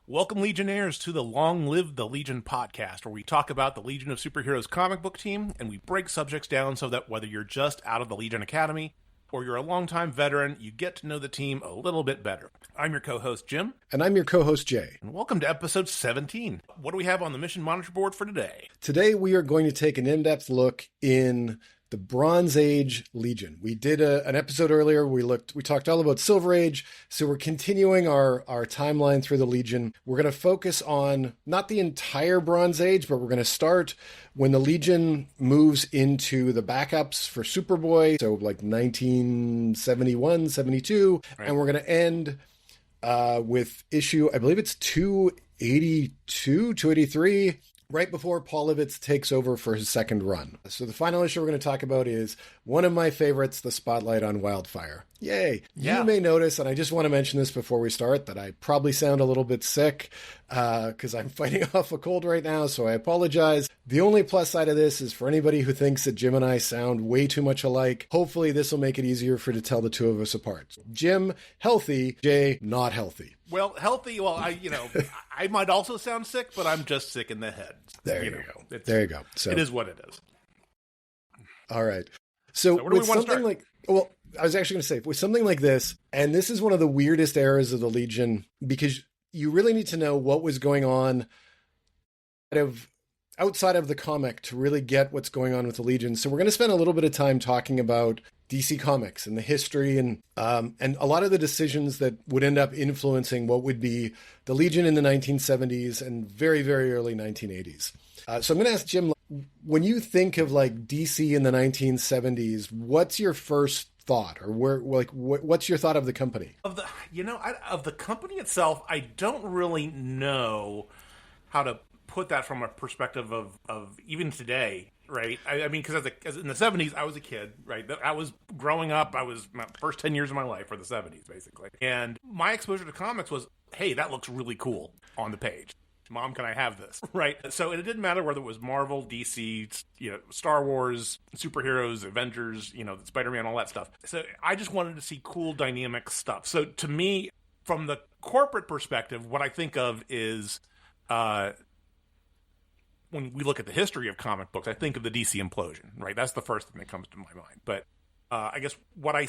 Welcome, Legionnaires, to the Long Live the Legion podcast, where we talk about the Legion of Superheroes comic book team, and we break subjects down so that whether you're just out of the Legion Academy or you're a longtime veteran, you get to know the team a little bit better. I'm your co-host, Jim. And I'm your co-host, Jay. And welcome to episode 17. What do we have on the mission monitor board for today? Today, we are going to take an in-depth look in the Bronze Age Legion. We did an episode earlier. We talked all about Silver Age. So we're continuing our timeline through the Legion. We're going to focus on not the entire Bronze Age, but we're going to start when the Legion moves into the backups for Superboy. So like 1971, 72. Right. And we're going to end with issue, I believe it's 282, 283. Right before Paul Levitz takes over for his second run. So the final issue we're going to talk about is one of my favorites, the Spotlight on Wildfire. Yay. Yeah. You may notice, and I just want to mention this before we start, that I probably sound a little bit sick because I'm fighting off a cold right now, so I apologize. The only plus side of this is for anybody who thinks that Jim and I sound way too much alike, hopefully this will make it easier for you to tell the two of us apart. Jim, healthy. Jay, not healthy. Well, healthy, I might also sound sick, but I'm just sick in the head. There you go. There you go. So it is what it is. All right. So where do we want to start? I was actually going to say, with something like this, and this is one of the weirdest eras of the Legion, because you really need to know what was going on outside of the comic to really get what's going on with the Legion. So we're going to spend a little bit of time talking about DC Comics and the history and a lot of the decisions that would end up influencing what would be the Legion in the 1970s and very, very early 1980s. So I'm going to ask Jim, when you think of like DC in the 1970s, what's your first thought, or what's your thought of the company? Of the company itself, I don't really know how to put that from a perspective of even today, right? I mean, because in the 70s, I was a kid, right? I was growing up. My first 10 years of my life were the 70s, basically. And my exposure to comics was, hey, that looks really cool on the page. Mom, can I have this? Right? So it didn't matter whether it was Marvel, DC, Star Wars, superheroes, Avengers, Spider-Man, all that stuff. So I just wanted to see cool, dynamic stuff. So to me, from the corporate perspective, what I think of is when we look at the history of comic books, I think of the DC implosion, right? That's the first thing that comes to my mind. But I guess what I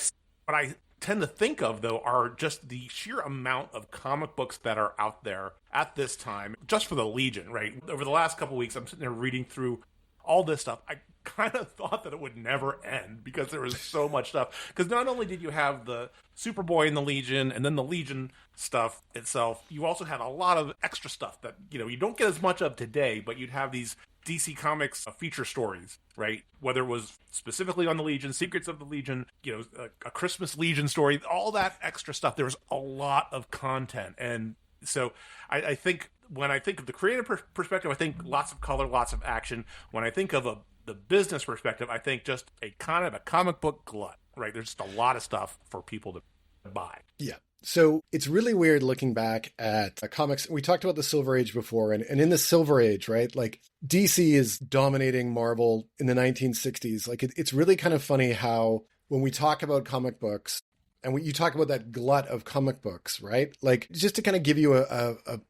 tend to think of, though, are just the sheer amount of comic books that are out there at this time, just for the Legion, right? Over the last couple of weeks, I'm sitting there reading through all this stuff. I kind of thought that it would never end because there was so much stuff. Because not only did you have the Superboy and the Legion, and then the Legion stuff itself, you also had a lot of extra stuff that, you don't get as much of today, but you'd have these DC Comics feature stories, right? Whether it was specifically on the Legion, Secrets of the Legion, a Christmas Legion story, all that extra stuff. There was a lot of content. And so I think when I think of the creative perspective, I think lots of color, lots of action. When I think of the business perspective, I think just a kind of a comic book glut, right? There's just a lot of stuff for people to buy. Yeah. So it's really weird looking back at comics. We talked about the Silver Age before, and in the Silver Age, right? Like DC is dominating Marvel in the 1960s. Like it's really kind of funny how when we talk about comic books and you talk about that glut of comic books, right? Like just to kind of give you an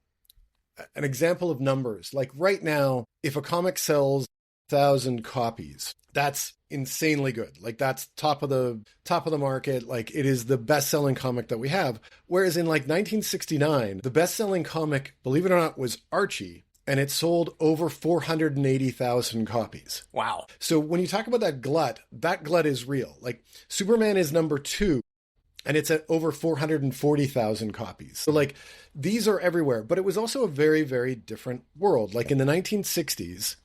example of numbers, like right now, if a comic sells 1,000 copies, that's insanely good. Like that's top of the market. Like it is the best-selling comic that we have. Whereas in like 1969, the best-selling comic, believe it or not, was Archie, and it sold over 480,000 copies. Wow. So when you talk about that glut is real. Like Superman is number 2, and it's at over 440,000 copies. So like these are everywhere, but it was also a very, very different world. Like in the 1960s,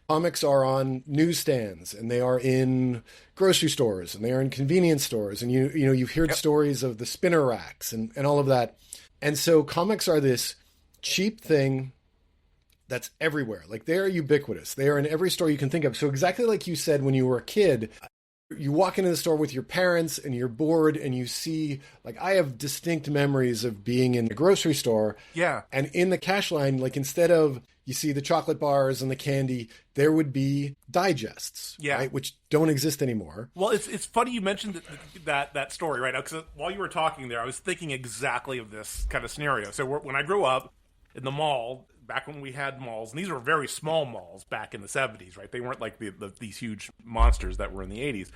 comics are on newsstands, and they are in grocery stores, and they are in convenience stores. And you've heard stories of the spinner racks and all of that. And so comics are this cheap thing that's everywhere. Like they are ubiquitous. They are in every store you can think of. So exactly like you said when you were a kid, you walk into the store with your parents and you're bored and you see, like, I have distinct memories of being in the grocery store. Yeah. And in the cash line, like, instead of you see the chocolate bars and the candy, there would be digests, right? Which don't exist anymore. Well, it's funny you mentioned that story, right? Because while you were talking there, I was thinking exactly of this kind of scenario. So when I grew up in the mall, back when we had malls, and these were very small malls back in the 70s, right? They weren't like these huge monsters that were in the 80s.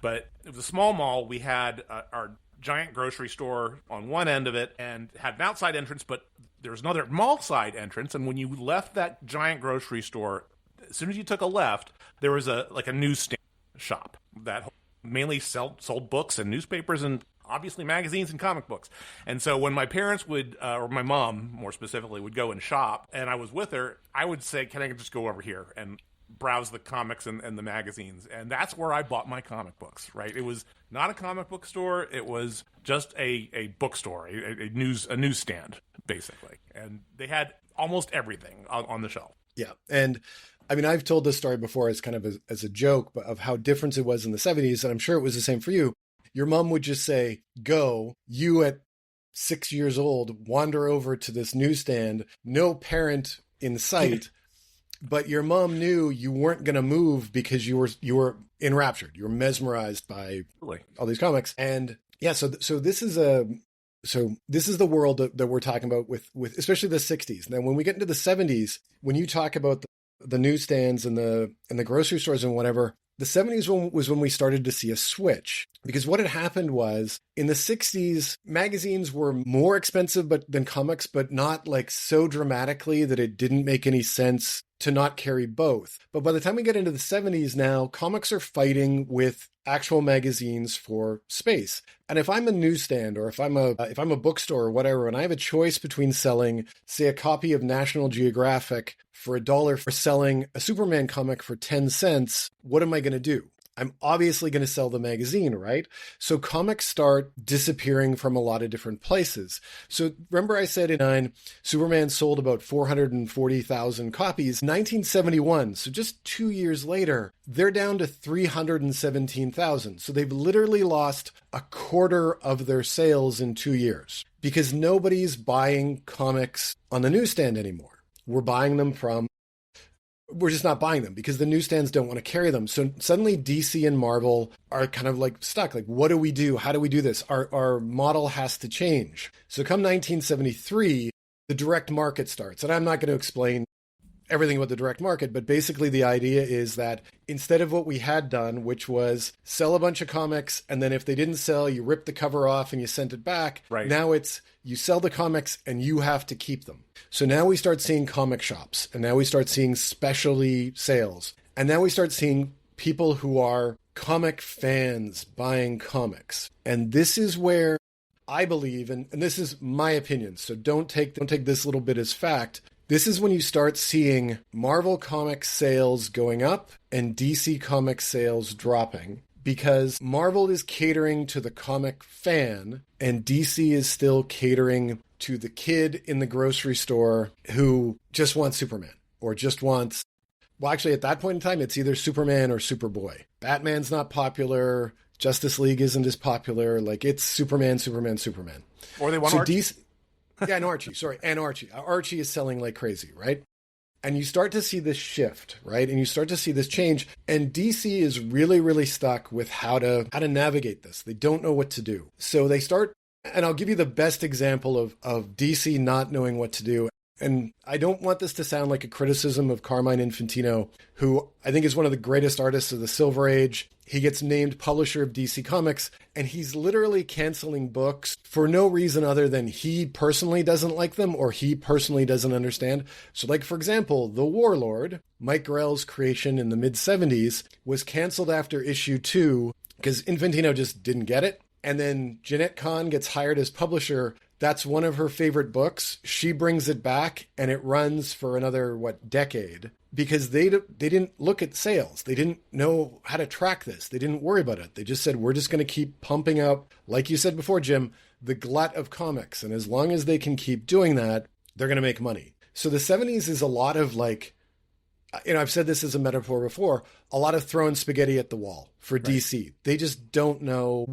But it was a small mall. We had our giant grocery store on one end of it and had an outside entrance, but there was another mall side entrance. And when you left that giant grocery store, as soon as you took a left, there was a newsstand shop that mainly sold books and newspapers and obviously magazines and comic books. And so when my parents would, or my mom more specifically, would go and shop, and I was with her, I would say, can I just go over here and browse the comics and the magazines? And that's where I bought my comic books, right? It was not a comic book store. It was just a bookstore, a newsstand, basically. And they had almost everything on the shelf. Yeah. And I mean, I've told this story before as kind of as a joke of how different it was in the 70s. And I'm sure it was the same for you. Your mom would just say, go. You at 6 years old wander over to this newsstand, no parent in sight. But your mom knew you weren't going to move because you were enraptured. You were mesmerized by all these comics. And yeah, so this is the world that we're talking about with especially the 60s. Now, when we get into the 70s, when you talk about the newsstands and the grocery stores and whatever, the 70s was when we started to see a switch. Because what had happened was, in the 60s, magazines were more expensive than comics, but not like so dramatically that it didn't make any sense to not carry both. But by the time we get into the 70s now, comics are fighting with actual magazines for space. And if I'm a newsstand or if I'm a bookstore or whatever, and I have a choice between selling, say, a copy of National Geographic for $1 for selling a Superman comic for 10 cents, what am I going to do? I'm obviously going to sell the magazine, right? So comics start disappearing from a lot of different places. So remember I said in 9, Superman sold about 440,000 copies. 1971, so just 2 years later, they're down to 317,000. So they've literally lost a quarter of their sales in 2 years because nobody's buying comics on the newsstand anymore. We're just not buying them because the newsstands don't want to carry them. So suddenly DC and Marvel are kind of like stuck. Like, what do we do? How do we do this? Our model has to change. So come 1973, the direct market starts. And I'm not going to explain everything about the direct market, but basically the idea is that instead of what we had done, which was sell a bunch of comics, and then if they didn't sell, you rip the cover off and you sent it back. Right. Now it's you sell the comics and you have to keep them. So now we start seeing comic shops, and now we start seeing specialty sales. And now we start seeing people who are comic fans buying comics. And this is where I believe, and this is my opinion, so don't take this little bit as fact. This is when you start seeing Marvel Comics sales going up and DC Comics sales dropping, because Marvel is catering to the comic fan and DC is still catering to the kid in the grocery store who just wants Superman or just wants, well, actually at that point in time, it's either Superman or Superboy. Batman's not popular. Justice League isn't as popular. Like, it's Superman. Or they want Archie. And Archie. Sorry, and Archie. Archie is selling like crazy, right? And you start to see this shift, right? And you start to see this change. And DC is really, really stuck with how to navigate this. They don't know what to do. So they start, and I'll give you the best example of DC not knowing what to do. And I don't want this to sound like a criticism of Carmine Infantino, who I think is one of the greatest artists of the Silver Age. He gets named publisher of DC Comics, and he's literally canceling books for no reason other than he personally doesn't like them or he personally doesn't understand. So, like, for example, The Warlord, Mike Grell's creation in the mid-70s, was canceled after issue 2 because Infantino just didn't get it. And then Jeanette Kahn gets hired as publisher. That's one of her favorite books. She brings it back, and it runs for another, decade. Because they didn't look at sales. They didn't know how to track this. They didn't worry about it. They just said, we're just going to keep pumping up, like you said before, Jim, the glut of comics. And as long as they can keep doing that, they're going to make money. So the 70s is a lot of I've said this as a metaphor before, a lot of throwing spaghetti at the wall for DC. They just don't know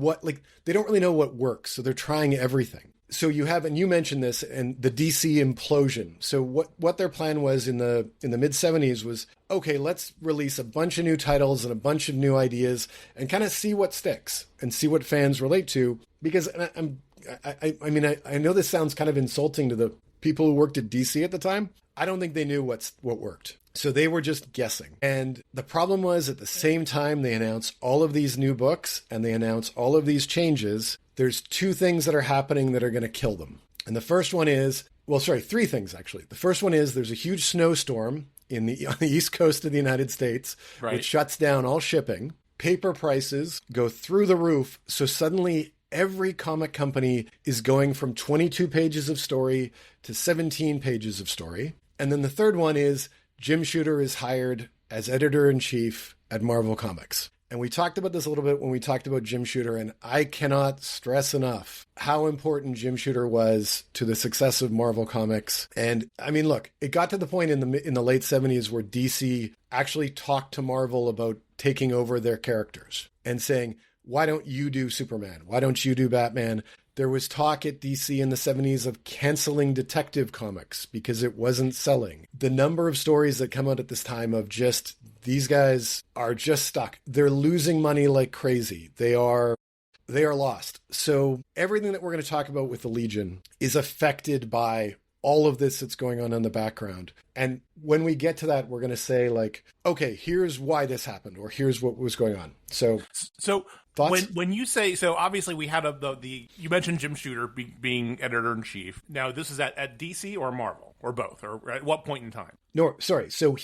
they don't really know what works. So they're trying everything. So you have, and you mentioned this, and the DC implosion. So what their plan was in the mid 70s was, okay, let's release a bunch of new titles and a bunch of new ideas and kind of see what sticks and see what fans relate to. Because I know this sounds kind of insulting to the people who worked at DC at the time. I don't think they knew what worked. So they were just guessing. And the problem was, at the same time they announced all of these new books and they announced all of these changes, there's two things that are happening that are going to kill them. And the first one is, three things actually. The first one is there's a huge snowstorm on the East Coast of the United States, which shuts down all shipping. Paper prices go through the roof. So suddenly every comic company is going from 22 pages of story to 17 pages of story. And then the third one is Jim Shooter is hired as editor-in-chief at Marvel Comics. And we talked about this a little bit when we talked about Jim Shooter, and I cannot stress enough how important Jim Shooter was to the success of Marvel Comics. And I mean, look, it got to the point in the late 70s where DC actually talked to Marvel about taking over their characters and saying, why don't you do Superman? Why don't you do Batman? There was talk at DC in the 70s of canceling Detective Comics because it wasn't selling. The number of stories that come out at this time of just, these guys are just stuck. They're losing money like crazy. They are lost. So everything that we're going to talk about with the Legion is affected by all of this that's going on in the background. And when we get to that, we're going to say like, okay, here's why this happened, or here's what was going on. So thoughts? When you say, so obviously we had you mentioned Jim Shooter being editor-in-chief. Now this is at DC or Marvel or both, or at what point in time? No, sorry. So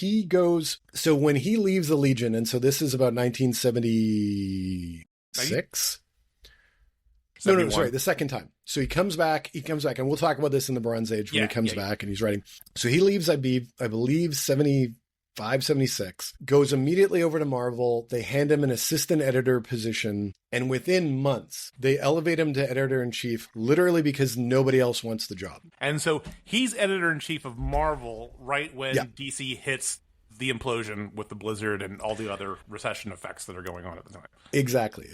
when he leaves the Legion, and so this is about 1976. No, sorry, the second time. So he comes back, and we'll talk about this in the Bronze Age when he comes back and he's writing. So he leaves, I believe, 75, 76, goes immediately over to Marvel. They hand him an assistant editor position, and within months, they elevate him to editor-in-chief, literally because nobody else wants the job. And so he's editor-in-chief of Marvel right when DC hits the implosion with the blizzard and all the other recession effects that are going on at the time. Exactly.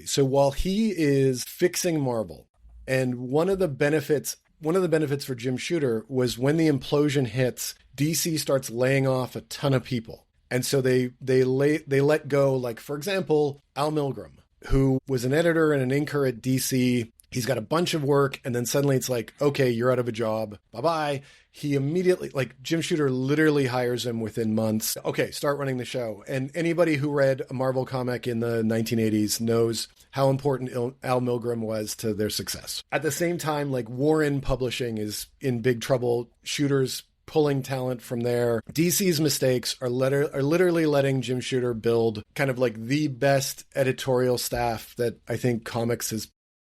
So while he is fixing Marvel, and one of the benefits for Jim Shooter was when the implosion hits, DC starts laying off a ton of people. And so they let go, like, for example, Al Milgrom, who was an editor and an inker at DC. He's got a bunch of work, and then suddenly it's like, okay, you're out of a job. Bye-bye. He immediately, like, Jim Shooter literally hires him within months. Okay, start running the show. And anybody who read a Marvel comic in the 1980s knows how important Al Milgrom was to their success. At the same time, like, Warren Publishing is in big trouble. Shooter's pulling talent from there. DC's mistakes are literally letting Jim Shooter build kind of like the best editorial staff that I think comics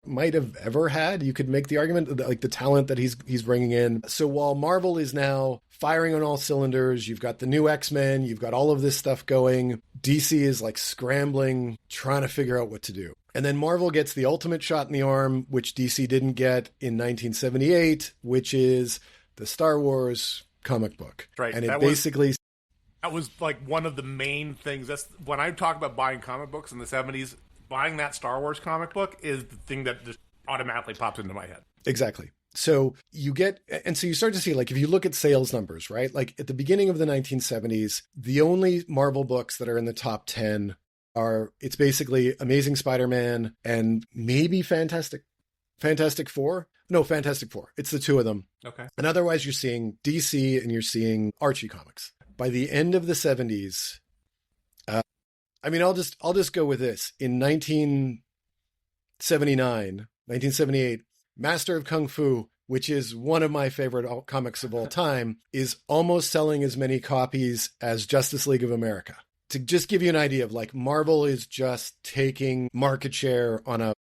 might have ever had. You could make the argument that, like, the talent that he's bringing in. So while Marvel is now firing on all cylinders, you've got the new X-Men, you've got all of this stuff going, DC is like scrambling, trying to figure out what to do. And then Marvel gets the ultimate shot in the arm, which DC didn't get in 1978, which is the Star Wars comic book. Right. And that was like one of the main things. That's when I talk about buying comic books in the 70s, buying that Star Wars comic book is the thing that just automatically pops into my head. Exactly. So you start to see, like, if you look at sales numbers, right? Like at the beginning of the 1970s, the only Marvel books that are in the top 10 it's basically Amazing Spider-Man and maybe Fantastic Four. No, Fantastic Four. It's the two of them. Okay. And otherwise you're seeing DC and you're seeing Archie comics. By the end of the 70s, I'll just go with this. In 1978, Master of Kung Fu, which is one of my favorite comics of all time, is almost selling as many copies as Justice League of America. To just give you an idea of, like, Marvel is just taking market share on a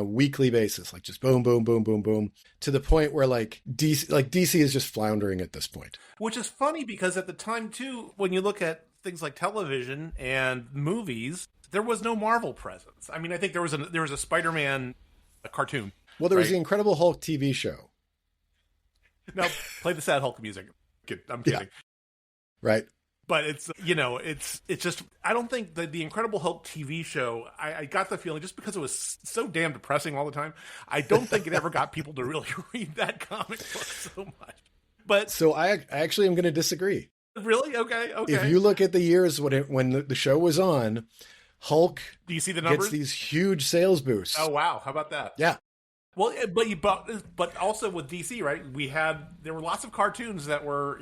weekly basis, like just boom, boom, boom, boom, boom, to the point where like DC is just floundering at this point. Which is funny because at the time too, when you look at things like television and movies, there was no Marvel presence. I mean, I think there was a Spider-Man cartoon. Well, there was the Incredible Hulk TV show. No, play the sad Hulk music. I'm kidding. Yeah. Right. But it's, it's just, I don't think that the Incredible Hulk TV show, I got the feeling just because it was so damn depressing all the time, I don't think it ever got people to really read that comic book so much. But so I actually am going to disagree. Really? Okay. If you look at the years when the show was on, Hulk do you see the numbers? Gets these huge sales boosts. Oh, wow. How about that? Yeah. Well, but also with DC, right? There were lots of cartoons that were,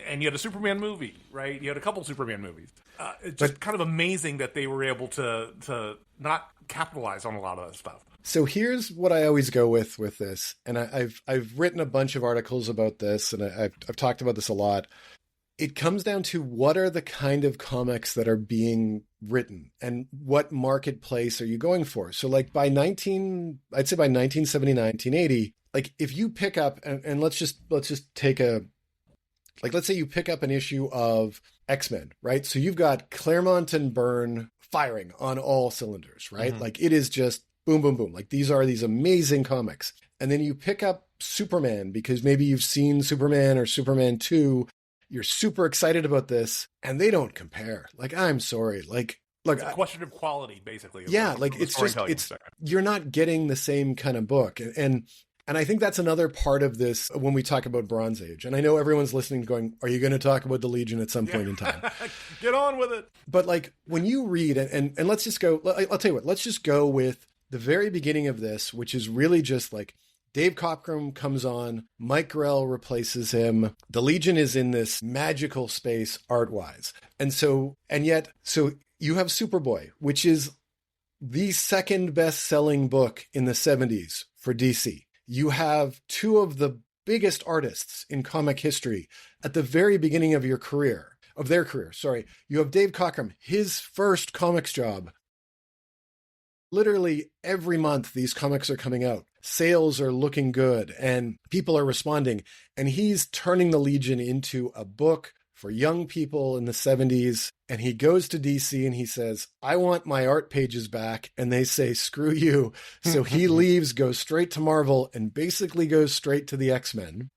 and you had a Superman movie, right? You had a couple Superman movies. It's just kind of amazing that they were able to not capitalize on a lot of that stuff. So here's what I always go with this, and I've written a bunch of articles about this, and I've talked about this a lot. It comes down to what are the kind of comics that are being written and what marketplace are you going for? So like by 1979, 1980, like if you pick up and let's just take let's say you pick up an issue of X-Men, right? So you've got Claremont and Byrne firing on all cylinders, right? Mm-hmm. Like it is just boom, boom, boom. Like these are these amazing comics. And then you pick up Superman because maybe you've seen Superman or Superman 2. You're super excited about this, and they don't compare. Like, I'm sorry. Like, look, it's a question of quality, basically. Yeah, you're not getting the same kind of book, and I think that's another part of this when we talk about Bronze Age. And I know everyone's listening, going, "Are you going to talk about the Legion at some point in time?" Get on with it. But like when you read, and let's just go. I'll tell you what. Let's just go with the very beginning of this, which is really just like. Dave Cockrum comes on, Mike Grell replaces him. The Legion is in this magical space art-wise. So you have Superboy, which is the second best-selling book in the 70s for DC. You have two of the biggest artists in comic history at the very beginning of their career. You have Dave Cockrum, his first comics job. Literally every month, these comics are coming out. Sales are looking good and people are responding. And he's turning the Legion into a book for young people in the 70s. And he goes to DC and he says, I want my art pages back. And they say, screw you. So he leaves, goes straight to Marvel and basically goes straight to the X-Men.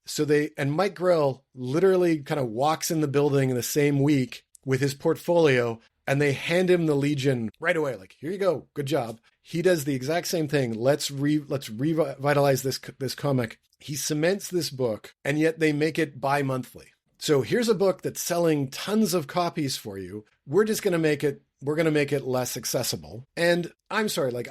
And Mike Grell literally kind of walks in the building in the same week with his portfolio. And they hand him the Legion right away. Like, here you go. Good job. He does the exact same thing. Let's revitalize this comic. He cements this book, and yet they make it bi-monthly. So here's a book that's selling tons of copies for you. We're just going to make it less accessible. And I'm sorry, like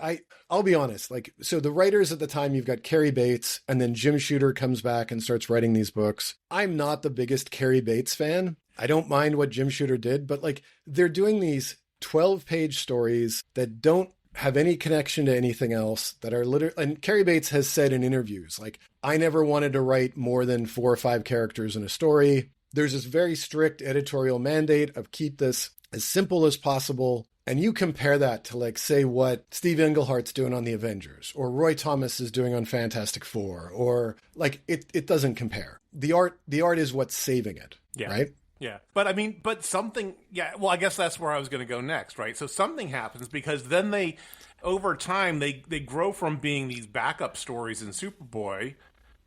I'll be honest, like, so the writers at the time, you've got Cary Bates, and then Jim Shooter comes back and starts writing these books. I'm not the biggest Cary Bates fan. I don't mind what Jim Shooter did, but like they're doing these 12-page stories that don't have any connection to anything else, that are literally, and Cary Bates has said in interviews, like, I never wanted to write more than 4 or 5 characters in a story. There's this very strict editorial mandate of keep this as simple as possible. And you compare that to, like, say what Steve Englehart's doing on The Avengers, or Roy Thomas is doing on Fantastic Four, or like it doesn't compare. The art is what's saving it. Yeah. Right? Yeah. But I mean, something, yeah, well, I guess that's where I was going to go next, right? So something happens because then over time, they grow from being these backup stories in Superboy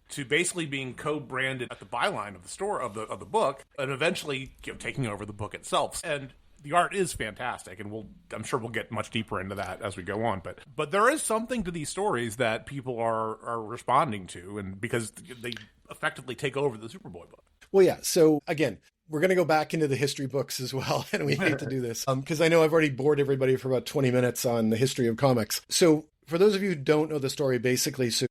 to basically being co-branded at the byline of the store of the book, and eventually taking over the book itself. And the art is fantastic, and I'm sure we'll get much deeper into that as we go on. But there is something to these stories that people are responding to, and because they effectively take over the Superboy book. Well, yeah. So again, we're going to go back into the history books as well, and we hate to do this because I know I've already bored everybody for about 20 minutes on the history of comics. So for those of you who don't know the story, basically, so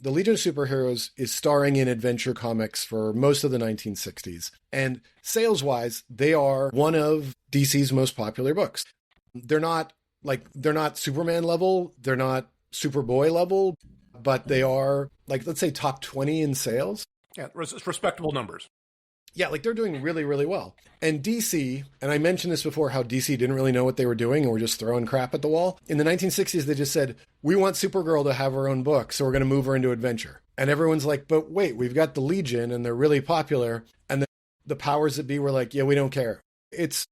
the Legion of Superheroes is starring in adventure comics for most of the 1960s. And sales-wise, they are one of DC's most popular books. They're not Superman level, they're not Superboy level, but they are, like, let's say top 20 in sales. Yeah, it's respectable numbers. Yeah, like they're doing really, really well. And DC, and I mentioned this before, how DC didn't really know what they were doing and were just throwing crap at the wall. In the 1960s, they just said, we want Supergirl to have her own book, so we're going to move her into adventure. And everyone's like, but wait, we've got the Legion and they're really popular. And the powers that be were like, yeah, we don't care. It's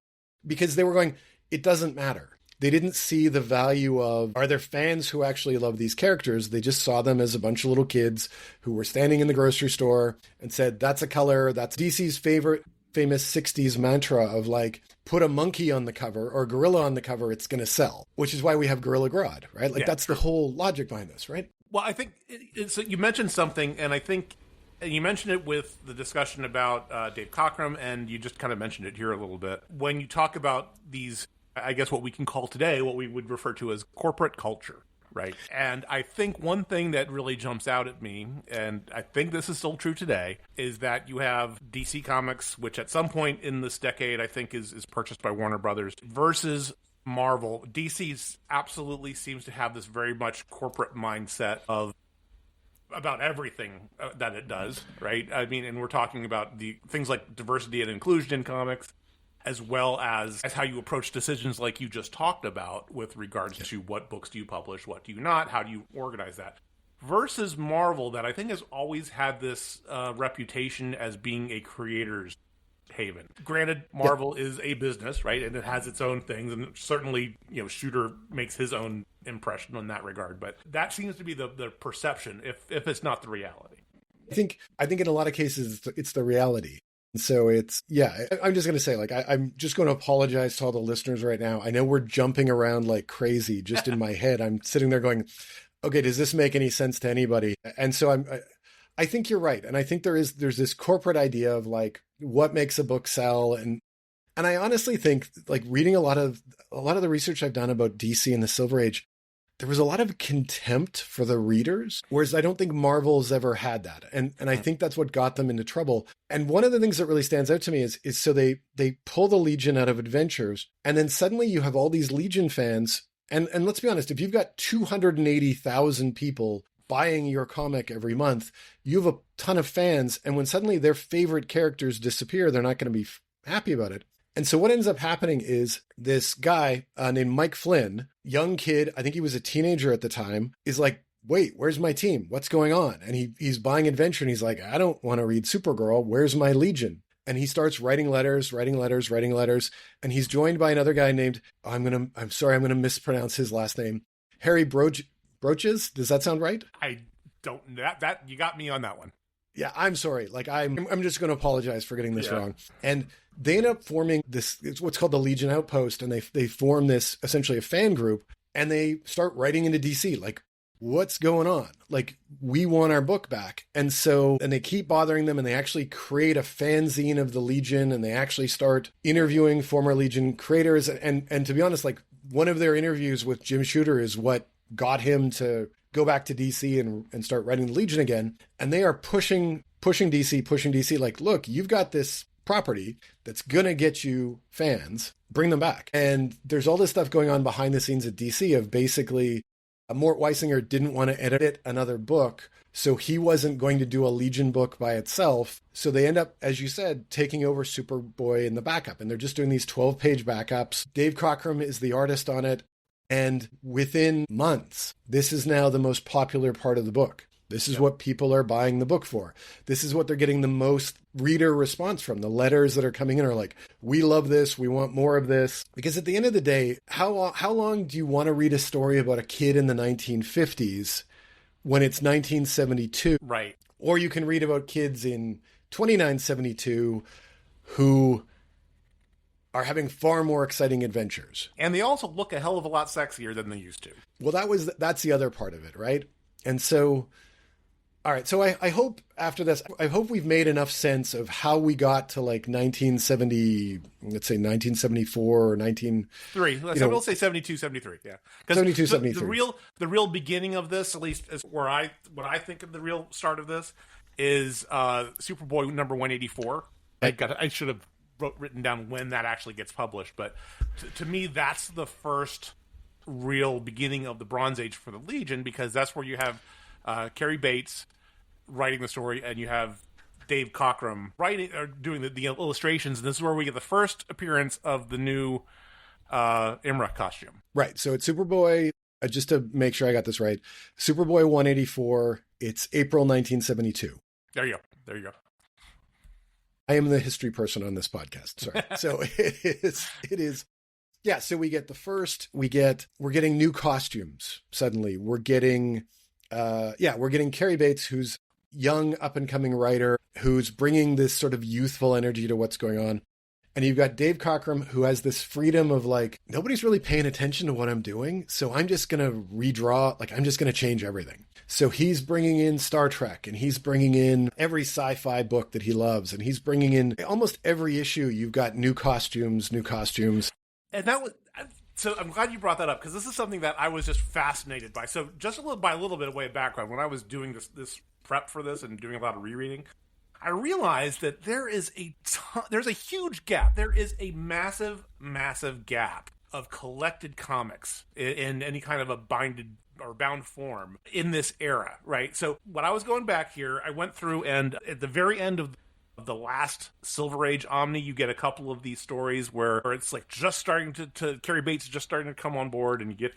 because they were going, it doesn't matter. They didn't see the value of, are there fans who actually love these characters? They just saw them as a bunch of little kids who were standing in the grocery store and said, that's a color, that's DC's favorite. famous 60s mantra of like, put a monkey on the cover or a gorilla on the cover, it's going to sell, which is why we have Gorilla Grodd, right? Like that's the whole logic behind this, right? Well, I think you mentioned something, and I think you mentioned it with the discussion about Dave Cockrum, and you just kind of mentioned it here a little bit. When you talk about these, I guess what we can call today, what we would refer to as corporate culture, right? And I think one thing that really jumps out at me, and I think this is still true today, is that you have DC Comics, which at some point in this decade, I think is purchased by Warner Brothers, versus Marvel. DC absolutely seems to have this very much corporate mindset of about everything that it does, right? I mean, and we're talking about the things like diversity and inclusion in comics, as well as how you approach decisions like you just talked about with regards to what books do you publish, what do you not, how do you organize that. Versus Marvel, that I think has always had this reputation as being a creator's haven. Granted, Marvel is a business, right? And it has its own things, and certainly, Shooter makes his own impression in that regard. But that seems to be the perception, if it's not the reality. I think in a lot of cases it's the reality. So I'm just going to say, like, I'm just going to apologize to all the listeners right now. I know we're jumping around like crazy just in my head. I'm sitting there going, okay, does this make any sense to anybody? And so I think you're right. And I think there's this corporate idea of like what makes a book sell. And I honestly think, like, reading a lot of the research I've done about DC and the Silver Age, there was a lot of contempt for the readers, whereas I don't think Marvel's ever had that. And I think that's what got them into trouble. And one of the things that really stands out to me is so they pull the Legion out of Adventures, and then suddenly you have all these Legion fans. And let's be honest, if you've got 280,000 people buying your comic every month, you have a ton of fans. And when suddenly their favorite characters disappear, they're not going to be happy about it. And so what ends up happening is this guy named Mike Flynn, young kid, I think he was a teenager at the time, is like, wait, where's my team? What's going on? And he's buying Adventure, and he's like, I don't want to read Supergirl. Where's my Legion? And he starts writing letters. And he's joined by another guy named, I'm sorry, I'm going to mispronounce his last name, Harry Broaches. Does that sound right? I don't, that you got me on that one. Yeah, I'm sorry. Like, I'm just going to apologize for getting this wrong. And they end up forming this, it's what's called the Legion Outpost. And they form this, essentially a fan group, and they start writing into DC, like, what's going on? Like, we want our book back. And they keep bothering them, and they actually create a fanzine of the Legion, and they actually start interviewing former Legion creators. And to be honest, like, one of their interviews with Jim Shooter is what got him to go back to DC and start writing the Legion again. And they are pushing DC, like, look, you've got this property that's going to get you fans, bring them back. And there's all this stuff going on behind the scenes at DC of basically Mort Weisinger didn't want to edit another book, so he wasn't going to do a Legion book by itself. So they end up, as you said, taking over Superboy in the backup, and they're just doing these 12-page backups. Dave Cockrum is the artist on it. And within months, this is now the most popular part of the book. This is what people are buying the book for. This is what they're getting the most reader response from. The letters that are coming in are like, we love this. We want more of this. Because at the end of the day, how long do you want to read a story about a kid in the 1950s when it's 1972? Right. Or you can read about kids in 2972 who are having far more exciting adventures. And they also look a hell of a lot sexier than they used to. Well, that's the other part of it, right? And so, all right, so I hope after this, I hope we've made enough sense of how we got to like 1970, let's say 1974 or 19... We'll say 72, 73, yeah. 72, 73. The real beginning of this, at least as what I think of the real start of this, is Superboy number 184. I should have written down when that actually gets published, but to me, that's the first real beginning of the Bronze Age for the Legion, because that's where you have Cary Bates writing the story, and you have Dave Cockrum writing or doing the illustrations, and this is where we get the first appearance of the new Imra costume. Right. So it's Superboy. Just to make sure I got this right, Superboy 184. It's April 1972. There you go. I am the history person on this podcast. Sorry. So it is. Yeah. So we get we're getting new costumes. Suddenly we're getting Cary Bates, who's young up-and-coming writer who's bringing this sort of youthful energy to what's going on. And you've got Dave Cockrum, who has this freedom of like, nobody's really paying attention to what I'm doing, so I'm just going to redraw, like I'm just going to change everything. So he's bringing in Star Trek, and he's bringing in every sci-fi book that he loves, and he's bringing in almost every issue. You've got new costumes. And that was... So I'm glad you brought that up, because this is something that I was just fascinated by. So just a little bit of way of background, when I was doing this prep for this and doing a lot of rereading, I realized that there's a huge gap. There is a massive, massive gap of collected comics in any kind of a binded or bound form in this era, right? So when I was going back here, I went through, and at the very end of the last Silver Age Omni, you get a couple of these stories where it's like just starting to Carrie Bates is just starting to come on board, and you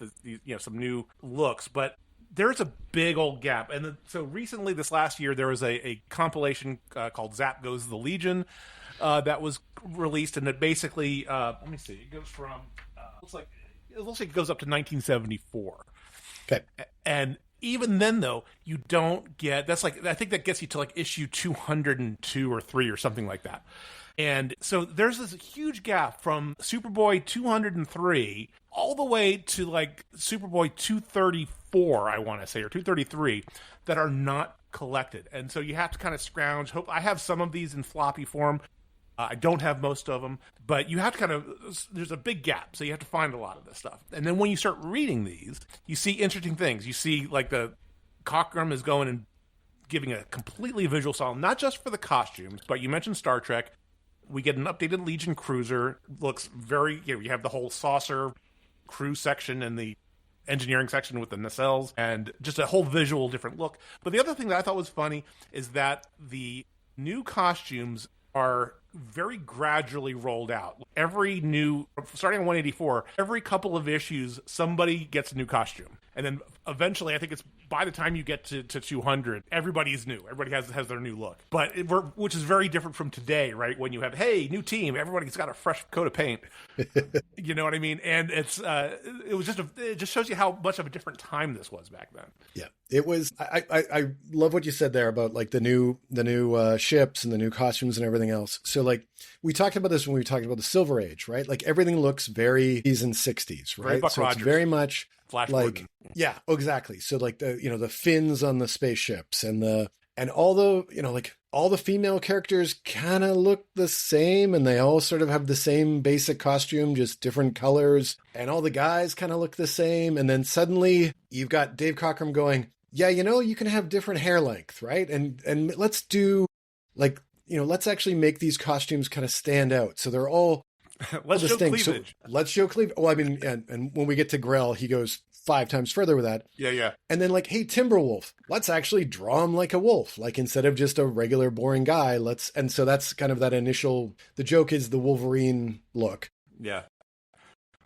get some new looks, but there's a big old gap. And so recently, this last year, there was a compilation called Zap Goes the Legion that was released, and it basically let me see, it goes from it looks like it goes up to 1974. Okay, and even then, though, you don't get... That's like... I think that gets you to, like, issue 202 or 3 or something like that. And so there's this huge gap from Superboy 203 all the way to, like, Superboy 234, I want to say, or 233, that are not collected. And so you have to kind of scrounge. I have some of these in floppy form. I don't have most of them, but you have to kind of... There's a big gap, so you have to find a lot of this stuff. And then when you start reading these, you see interesting things. You see, like, the Cockrum is going and giving a completely visual style, not just for the costumes, but you mentioned Star Trek. We get an updated Legion cruiser. Looks very... You have the whole saucer crew section and the engineering section with the nacelles, and just a whole visual different look. But the other thing that I thought was funny is that the new costumes are very gradually rolled out. Starting on 184, every couple of issues, somebody gets a new costume. And then eventually, I think it's by the time you get to 200, everybody's new. Everybody has their new look. But which is very different from today, right? When you have, hey, new team, everybody's got a fresh coat of paint. You know what I mean? And it just shows you how much of a different time this was back then. Yeah, it was. I love what you said there about like the new ships and the new costumes and everything else. So like we talked about this when we talked about the Silver Age, right? Like everything looks very 50s and 60s, right? Very Buck so Rogers. It's very much Flash like Gordon. Yeah, exactly. So like the fins on the spaceships and all the female characters kind of look the same, and they all sort of have the same basic costume, just different colors, and all the guys kind of look the same. And then suddenly you've got Dave Cockrum going, yeah, you can have different hair length, right? And let's do like, let's actually make these costumes kind of stand out. So they're all let's show distinct. cleavage. So let's show cleavage. Well, I mean, and when we get to Grell, he goes 5 times further with that. Yeah. And then like, hey, Timberwolf, let's actually draw him like a wolf. Like instead of just a regular boring guy, and so that's kind of that initial, the joke is the Wolverine look. Yeah.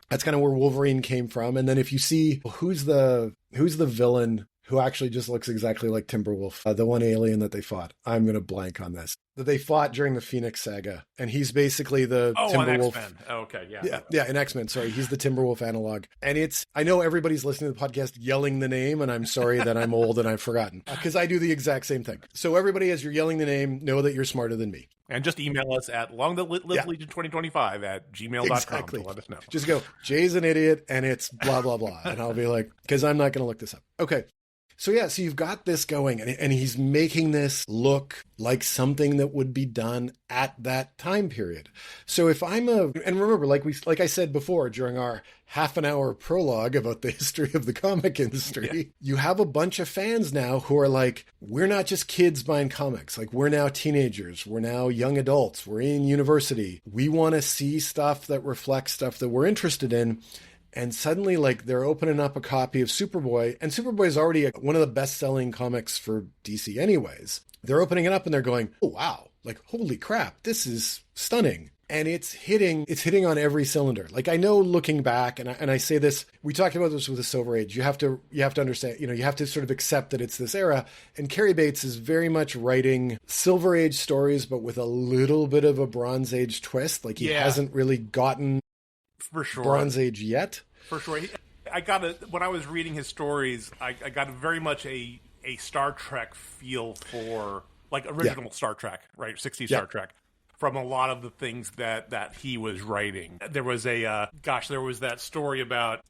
That's kind of where Wolverine came from. And then if you see who's the villain who actually just looks exactly like Timberwolf, the one alien that they fought. I'm going to blank on this. That they fought during the Phoenix Saga. And he's basically the Timberwolf. X-Men. Oh, okay, Yeah, in X-Men, sorry. He's the Timberwolf analog. And I know everybody's listening to the podcast yelling the name, and I'm sorry that I'm old and I've forgotten. Because I do the exact same thing. So everybody, as you're yelling the name, know that you're smarter than me. And just email us at longthelivelegion2025 at gmail.com to let us know. Just go, Jay's an idiot, and it's blah, blah, blah. And I'll be like, because I'm not going to look this up. Okay. So yeah, so you've got this going, and he's making this look like something that would be done at that time period. So if and remember, like I said before during our half an hour prologue about the history of the comic industry, You have a bunch of fans now who are like, we're not just kids buying comics. Like we're now teenagers, we're now young adults, we're in university. We want to see stuff that reflects stuff that we're interested in. And suddenly, like, they're opening up a copy of Superboy, and Superboy is already one of the best-selling comics for DC anyways. They're opening it up and they're going, oh, wow, like, holy crap, this is stunning. And it's hitting on every cylinder. Like, I know looking back, and I say this, we talked about this with the Silver Age, you have to understand, you have to sort of accept that it's this era. And Carrie Bates is very much writing Silver Age stories, but with a little bit of a Bronze Age twist. Like, he hasn't really gotten for sure Bronze Age yet. For sure. When I was reading his stories, I got very much a a Star Trek feel for like original Star Trek, right? 60s Star Trek. From a lot of the things that he was writing. There was there was that story about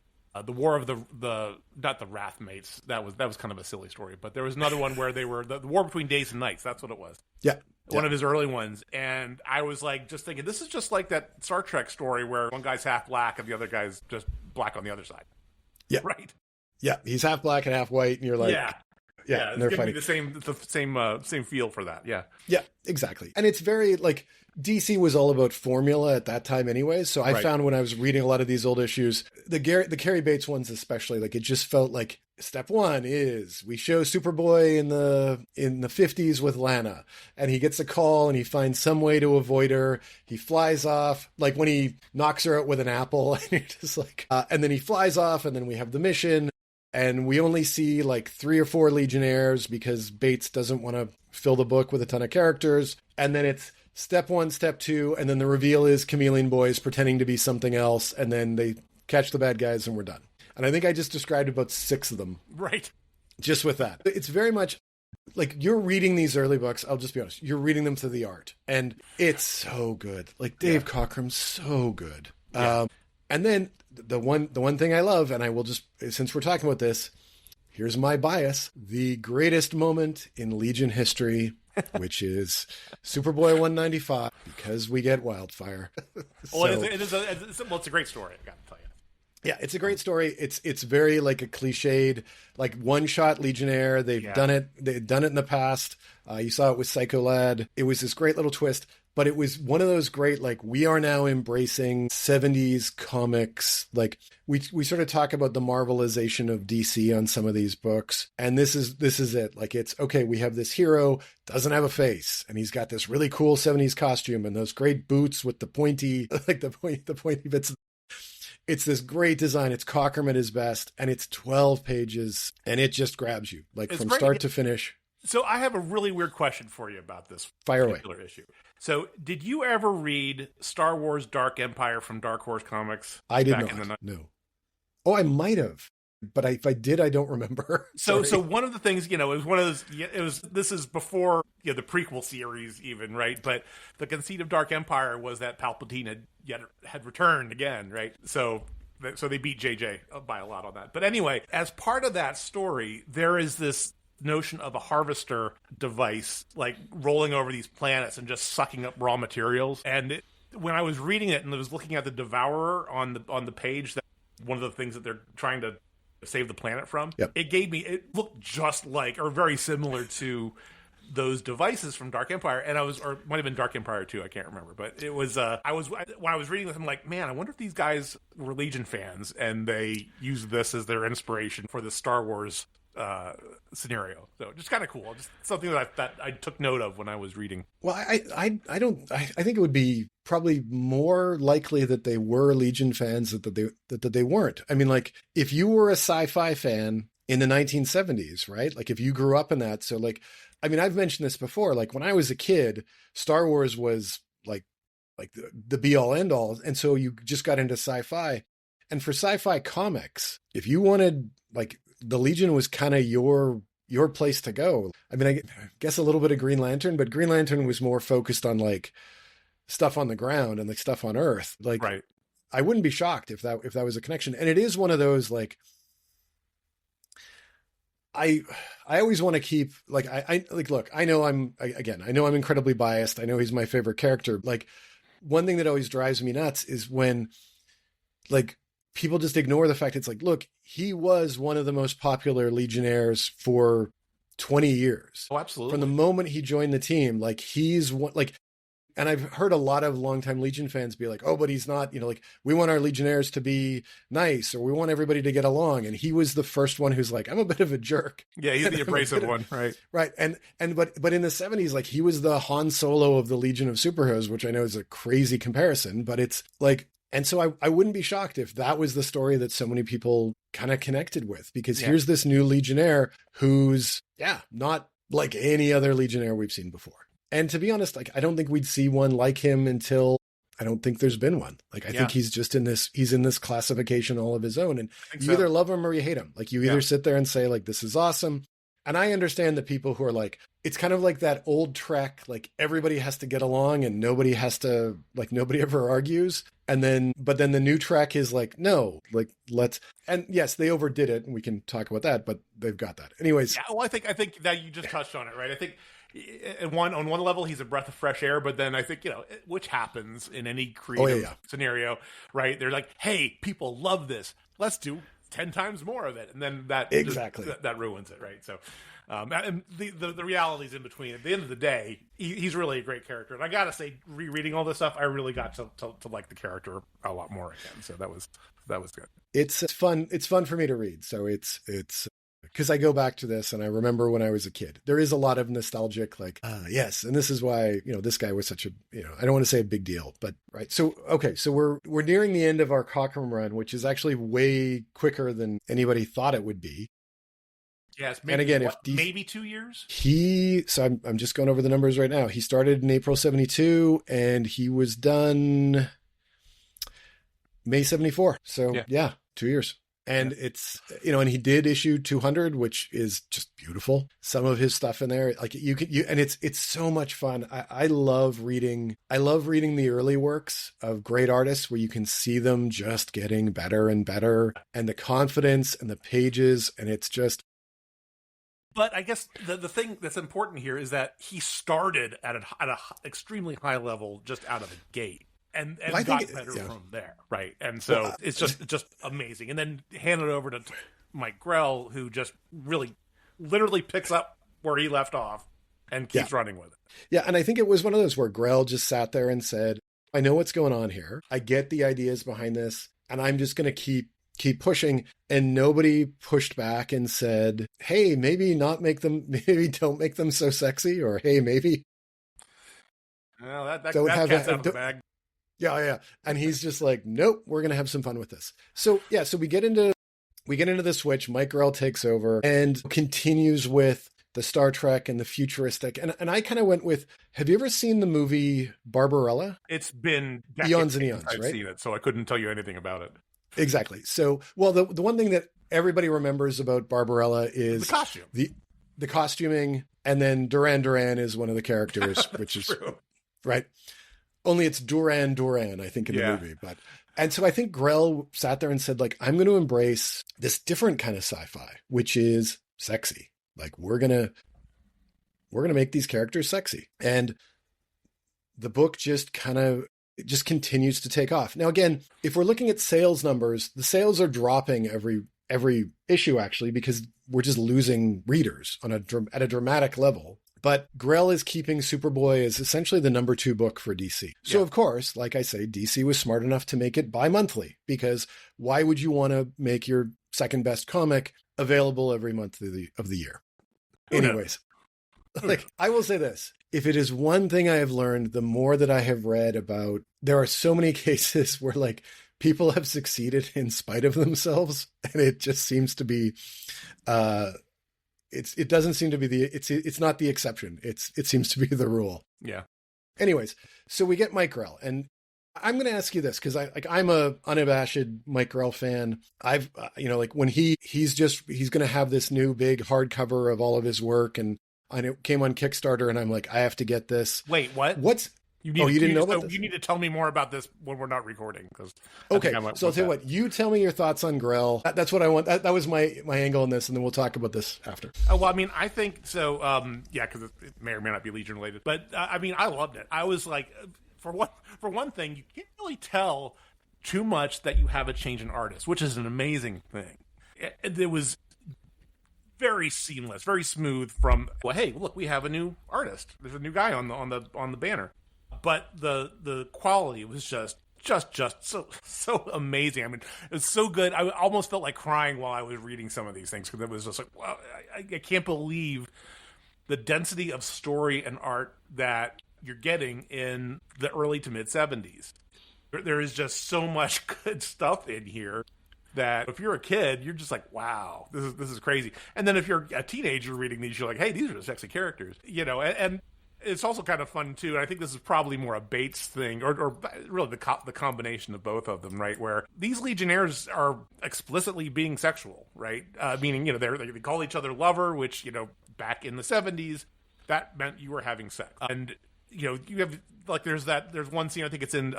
the War of the not the Wrathmates. That was kind of a silly story, but there was another one where they were the War Between Days and Nights. That's what it was. Yeah. One of his early ones. And I was like just thinking, this is just like that Star Trek story where one guy's half black and the other guy's just black on the other side. Yeah. Right. Yeah. He's half black and half white, and you're like, yeah, and they're it's fighting. the same feel for that. Yeah. Yeah, exactly. And it's very like DC was all about formula at that time anyway. So I found when I was reading a lot of these old issues, the Cary Bates ones especially, like it just felt like step one is we show Superboy in the 50s with Lana, and he gets a call and he finds some way to avoid her. He flies off, like when he knocks her out with an apple, and you're just like, and then he flies off, and then we have the mission. And we only see like 3 or 4 Legionnaires because Bates doesn't want to fill the book with a ton of characters. And then it's step 1, step 2, and then the reveal is Chameleon Boys pretending to be something else, and then they catch the bad guys and we're done. And I think I just described about 6 of them. Right. Just with that. It's very much like you're reading these early books, I'll just be honest, you're reading them through the art. And it's so good. Like Dave Cockrum's so good. Yeah. And then the one thing I love, and I will just, since we're talking about this, here's my bias, the greatest moment in Legion history, which is Superboy 195, because we get Wildfire. Well, it's a great story, I got to tell you. Yeah, it's a great story. It's very like a cliched, like one-shot Legionnaire. They've done it in the past. You saw it with Psycho Lad. It was this great little twist. But it was one of those great, like, we are now embracing 70s comics. Like, we sort of talk about the Marvelization of DC on some of these books. And this is it. Like, it's, okay, we have this hero, doesn't have a face. And he's got this really cool 70s costume and those great boots with the pointy, like the pointy bits. It's this great design. It's Cockrum at his best. And it's 12 pages. And it just grabs you, like, from start to finish. So I have a really weird question for you about this particular issue. So did you ever read Star Wars Dark Empire from Dark Horse Comics? I did not. No. Oh, I might have. But if I did, I don't remember. So one of the things, it was one of those, this is before, the prequel series even, right? But the conceit of Dark Empire was that Palpatine had returned again, right? So they beat JJ by a lot on that. But anyway, as part of that story, there is this notion of a harvester device like rolling over these planets and just sucking up raw materials. And when I was reading it and I was looking at the Devourer on the page, that one of the things that they're trying to save the planet from, it looked just like, or very similar to those devices from Dark Empire. And or it might have been Dark Empire 2, I can't remember, but it was when I was reading this, I'm like, man, I wonder if these guys were Legion fans and they used this as their inspiration for the Star Wars scenario. So just kind of cool. Just something that I took note of when I was reading. Well, I think it would be probably more likely that they were Legion fans that they weren't. I mean, like, if you were a sci-fi fan in the 1970s, right? Like, if you grew up in that. So, like, I mean, I've mentioned this before. Like, when I was a kid, Star Wars was like the be all end all. And so you just got into sci-fi. And for sci-fi comics, if you wanted, like, the Legion was kind of your place to go. I mean, I guess a little bit of Green Lantern, but Green Lantern was more focused on like stuff on the ground and like stuff on Earth. Like, right. I wouldn't be shocked if that was a connection. And it is one of those, like, I always want to keep, like, I look, I know I'm incredibly biased. I know he's my favorite character. Like, one thing that always drives me nuts is when, like, people just ignore the fact it's like, look, he was one of the most popular Legionnaires for 20 years. Oh, absolutely. From the moment he joined the team, like, he's one, like, and I've heard a lot of longtime Legion fans be like, oh, but he's not, like, we want our Legionnaires to be nice, or we want everybody to get along. And he was the first one who's like, I'm a bit of a jerk. Yeah, he's the abrasive one, right? Right. But in the 70s, like, he was the Han Solo of the Legion of Superheroes, which I know is a crazy comparison, but it's like, and so I wouldn't be shocked if that was the story that so many people kind of connected with, because here's this new Legionnaire who's, not like any other Legionnaire we've seen before. And to be honest, like, I don't think we'd see one like him until, I don't think there's been one. Like, I think he's just in this classification all of his own. And you either love him or you hate him. Like, you either sit there and say, like, this is awesome. And I understand the people who are like, it's kind of like that old Trek, like everybody has to get along and nobody has to, like nobody ever argues. But then the new Trek is like, no, like and yes, they overdid it and we can talk about that, but they've got that. Anyways. Yeah, well, I think that you just touched on it, right? I think on one level he's a breath of fresh air, but then I think, which happens in any creative scenario, right? They're like, hey, people love this. Let's do 10 times more of it. And then that that ruins it, right? So and the realities in between. At the end of the day, he's really a great character. And I gotta say, rereading all this stuff, I really got to like the character a lot more again. So that was good. It's fun. It's fun for me to read. So it's because I go back to this and I remember when I was a kid. There is a lot of nostalgic, like, yes, and this is why, this guy was such a, I don't want to say a big deal, but right. So, okay, so we're nearing the end of our Cockrum run, which is actually way quicker than anybody thought it would be. Yes, maybe, and again, maybe 2 years. So I'm just going over the numbers right now. He started in April 72 and he was done May 74. So yeah 2 years. And it's, and he did issue 200, which is just beautiful. Some of his stuff in there, like and it's so much fun. I love reading the early works of great artists where you can see them just getting better and better, and the confidence and the pages, and it's just. But I guess the thing that's important here is that he started at a extremely high level just out of the gate. And got better from there, right? And so it's just amazing. And then hand it over to Mike Grell, who just really, literally picks up where he left off and keeps running with it. Yeah, and I think it was one of those where Grell just sat there and said, I know what's going on here. I get the ideas behind this, and I'm just going to keep pushing. And nobody pushed back and said, hey, maybe don't make them so sexy, or hey, maybe. Well, that cat's out of the bag. Yeah. And he's just like, nope, we're going to have some fun with this. So we get into the switch. Mike Grell takes over and continues with the Star Trek and the futuristic. And I kind of went with, have you ever seen the movie Barbarella? It's been eons and eons, I've seen it, so I couldn't tell you anything about it. Exactly. So, well, the one thing that everybody remembers about Barbarella is the costume, the costuming. And then Duran Duran is one of the characters, which is true. Right. Only it's Duran, I think, in the movie. And so I think Grell sat there and said, like, I'm going to embrace this different kind of sci-fi, which is sexy. Like, we're going to make these characters sexy. And the book just continues to take off. Now, again, if we're looking at sales numbers, the sales are dropping every issue, actually, because we're just losing readers at a dramatic level. But Grell is keeping Superboy as essentially the number 2 book for DC. So, of course, like I say, DC was smart enough to make it bi-monthly, because why would you want to make your second best comic available every month of the year? Anyways, like, I will say this. If it is one thing I have learned, the more that I have read about, there are so many cases where, like, people have succeeded in spite of themselves, and it just seems to be... It doesn't seem to be it's not the exception. It seems to be the rule. Yeah. Anyways, so we get Mike Grell, and I'm going to ask you this because I'm a unabashed Mike Grell fan. I've like when he's going to have this new big hardcover of all of his work, and it came on Kickstarter, and I'm like, I have to get this. Wait, what? You didn't know about this? You need to tell me more about this when we're not recording. Okay, so I'll tell you what. You tell me your thoughts on Grell. That's what I want. That was my angle on this, and then we'll talk about this after. Well, I mean, I think so. Because it may or may not be Legion related, but I mean, I loved it. I was like, for one thing, you can't really tell too much that you have a change in artist, which is an amazing thing. It was very seamless, very smooth. From hey, look, we have a new artist. There's a new guy on the banner. But the quality was just so amazing. I mean, it was so good. I almost felt like crying while I was reading some of these things, because it was just like, wow, I can't believe the density of story and art that you're getting in the early to mid 70s. There is just so much good stuff in here that if you're a kid, you're just like, wow, this is crazy. And then if you're a teenager reading these, you're like, hey, these are the sexy characters, and it's also kind of fun too, and I think this is probably more a Bates thing, or really the combination of both of them, right? Where these Legionnaires are explicitly being sexual, right? Meaning, they call each other lover, which back in the 70s, that meant you were having sex, and you have there's one scene, I think it's in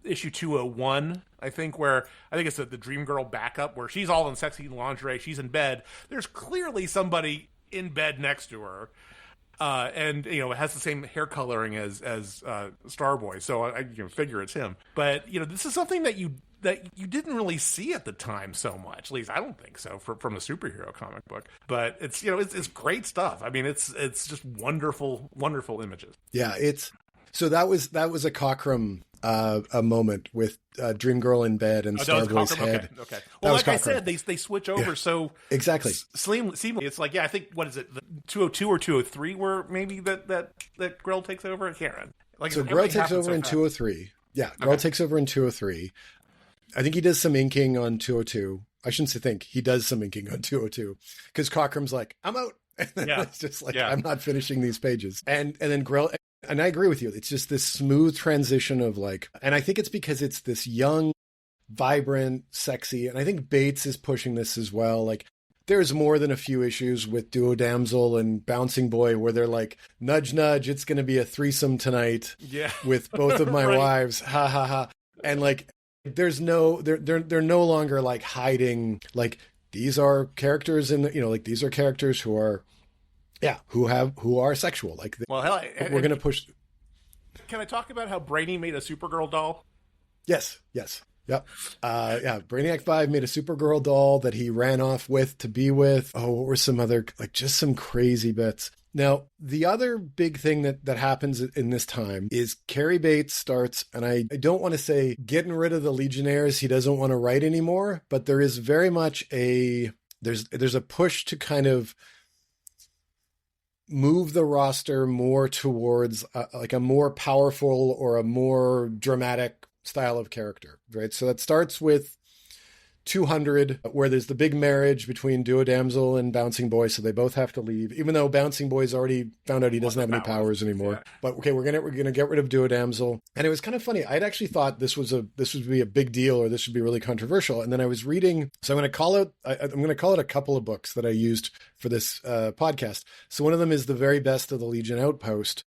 issue 201, I think, where I think it's the Dream Girl backup, where she's all in sexy lingerie, she's in bed. There's clearly somebody in bed next to her. And it has the same hair coloring as Starboy, so I figure it's him. But this is something that you didn't really see at the time so much. At least I don't think so from a superhero comic book. But it's great stuff. I mean, it's just wonderful images. Yeah, so that was a Cockrum a moment with Dream Girl in bed and Starboy's head. Okay. Well, like I said, they switch over so exactly seamlessly. It's like, I think, what is it, the 202 or 203 where maybe that Grell takes over? I can't remember. So Grell takes over in 203. Yeah, Grell takes over in 203. I think he does some inking on 202. I shouldn't say think. He does some inking on 202 because Cockrum's like, I'm out. And then it's just like, I'm not finishing these pages. And then Grell, and I agree with you. It's just this smooth transition of and I think it's because it's this young, vibrant, sexy, and I think Bates is pushing this as well. Like, there's more than a few issues with Duo Damsel and Bouncing Boy where they're like, nudge, nudge, it's going to be a threesome tonight with both of my wives. Ha, ha, ha. And they're no longer hiding, these are characters these are characters who are, who are sexual. We're going to push. Can I talk about how Brainy made a Supergirl doll? Yes. Yep. Brainiac 5 made a Supergirl doll that he ran off with to be with. Oh, what were some other, just some crazy bits. Now, the other big thing that happens in this time is Cary Bates starts, and I don't want to say getting rid of the Legionnaires, he doesn't want to write anymore, but there is very much there's a push to kind of move the roster more towards a more powerful or a more dramatic style of character, right? So that starts with 200, where there's the big marriage between Duo Damsel and Bouncing Boy, so they both have to leave, even though Bouncing Boy's already found out he doesn't have any powers anymore. Yeah. But okay, we're gonna get rid of Duo Damsel. And it was kind of funny. I'd actually thought this would be a big deal, or this would be really controversial. And then I was reading, so I'm gonna call it a couple of books that I used for this podcast. So one of them is The Very Best of the Legion Outpost.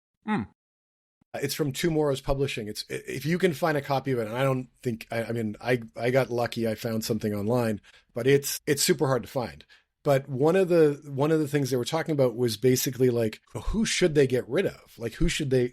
It's from Tomorrow's Publishing. It's, if you can find a copy of it, and I don't think, I got lucky. I found something online, but it's super hard to find. But one of the things they were talking about was basically who should they get rid of? Who should be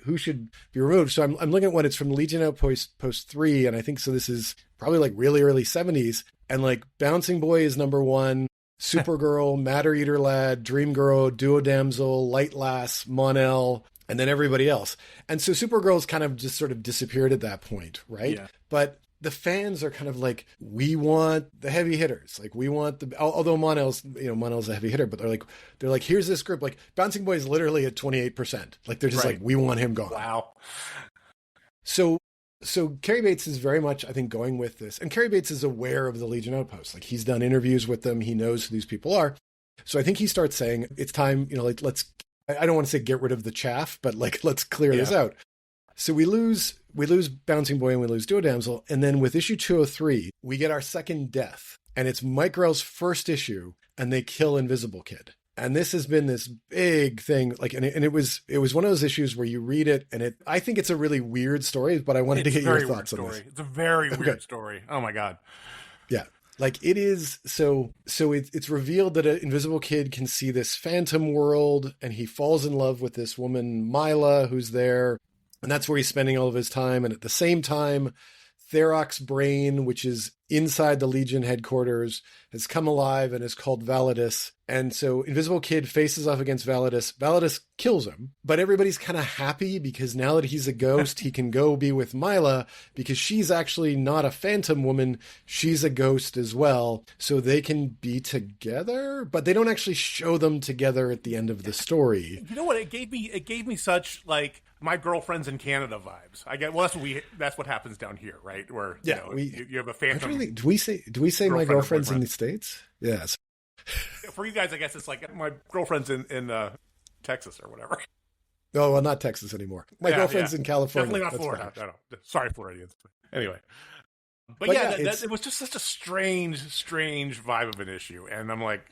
removed? So I'm looking at one. It's from Legion Outpost 3, and I think so. This is probably really early 70s, and Bouncing Boy is number 1. Supergirl, Matter Eater Lad, Dream Girl, Duo Damsel, Light Lass, Mon-El, and then everybody else. And so Supergirl's kind of just sort of disappeared at that point, right? Yeah. But the fans are kind of we want the heavy hitters. We want although Mon-El's a heavy hitter, but they're like, here's this group. Bouncing Boy is literally at 28%. They're just right. We want him gone. Wow. So Cary Bates is very much, I think, going with this. And Cary Bates is aware of the Legion Outpost. He's done interviews with them. He knows who these people are. So I think he starts saying, it's time, let's, I don't want to say get rid of the chaff, but let's clear this out. So we lose Bouncing Boy and we lose Duo Damsel. And then with issue 203, we get our second death. And it's Mike Grell's first issue, and they kill Invisible Kid. And this has been this big thing, and it was one of those issues where you read it, and I think it's a really weird story, but I wanted to get your thoughts on this. It's a very weird story. Oh my God. Yeah. It is, so it's revealed that an Invisible Kid can see this phantom world, and he falls in love with this woman, Mila, who's there, and that's where he's spending all of his time. And at the same time, Therok's brain, which is inside the Legion headquarters, has come alive and is called Validus. And so Invisible Kid faces off against Validus. Validus kills him, but everybody's kind of happy because now that he's a ghost, he can go be with Mila because she's actually not a phantom woman. She's a ghost as well. So they can be together, but they don't actually show them together at the end of the story. You know what? It gave me such My Girlfriend's in Canada vibes. I get, well, that's what happens down here, right? Where you have a phantom. Really, do we say My Girlfriend's in the States? Yes. For you guys, I guess it's My Girlfriend's in Texas or whatever. Oh, well, not Texas anymore. My girlfriend's in California. Definitely not That's Florida. fine. No. Sorry, Floridians. Anyway. But it was just such a strange vibe of an issue. And I'm like,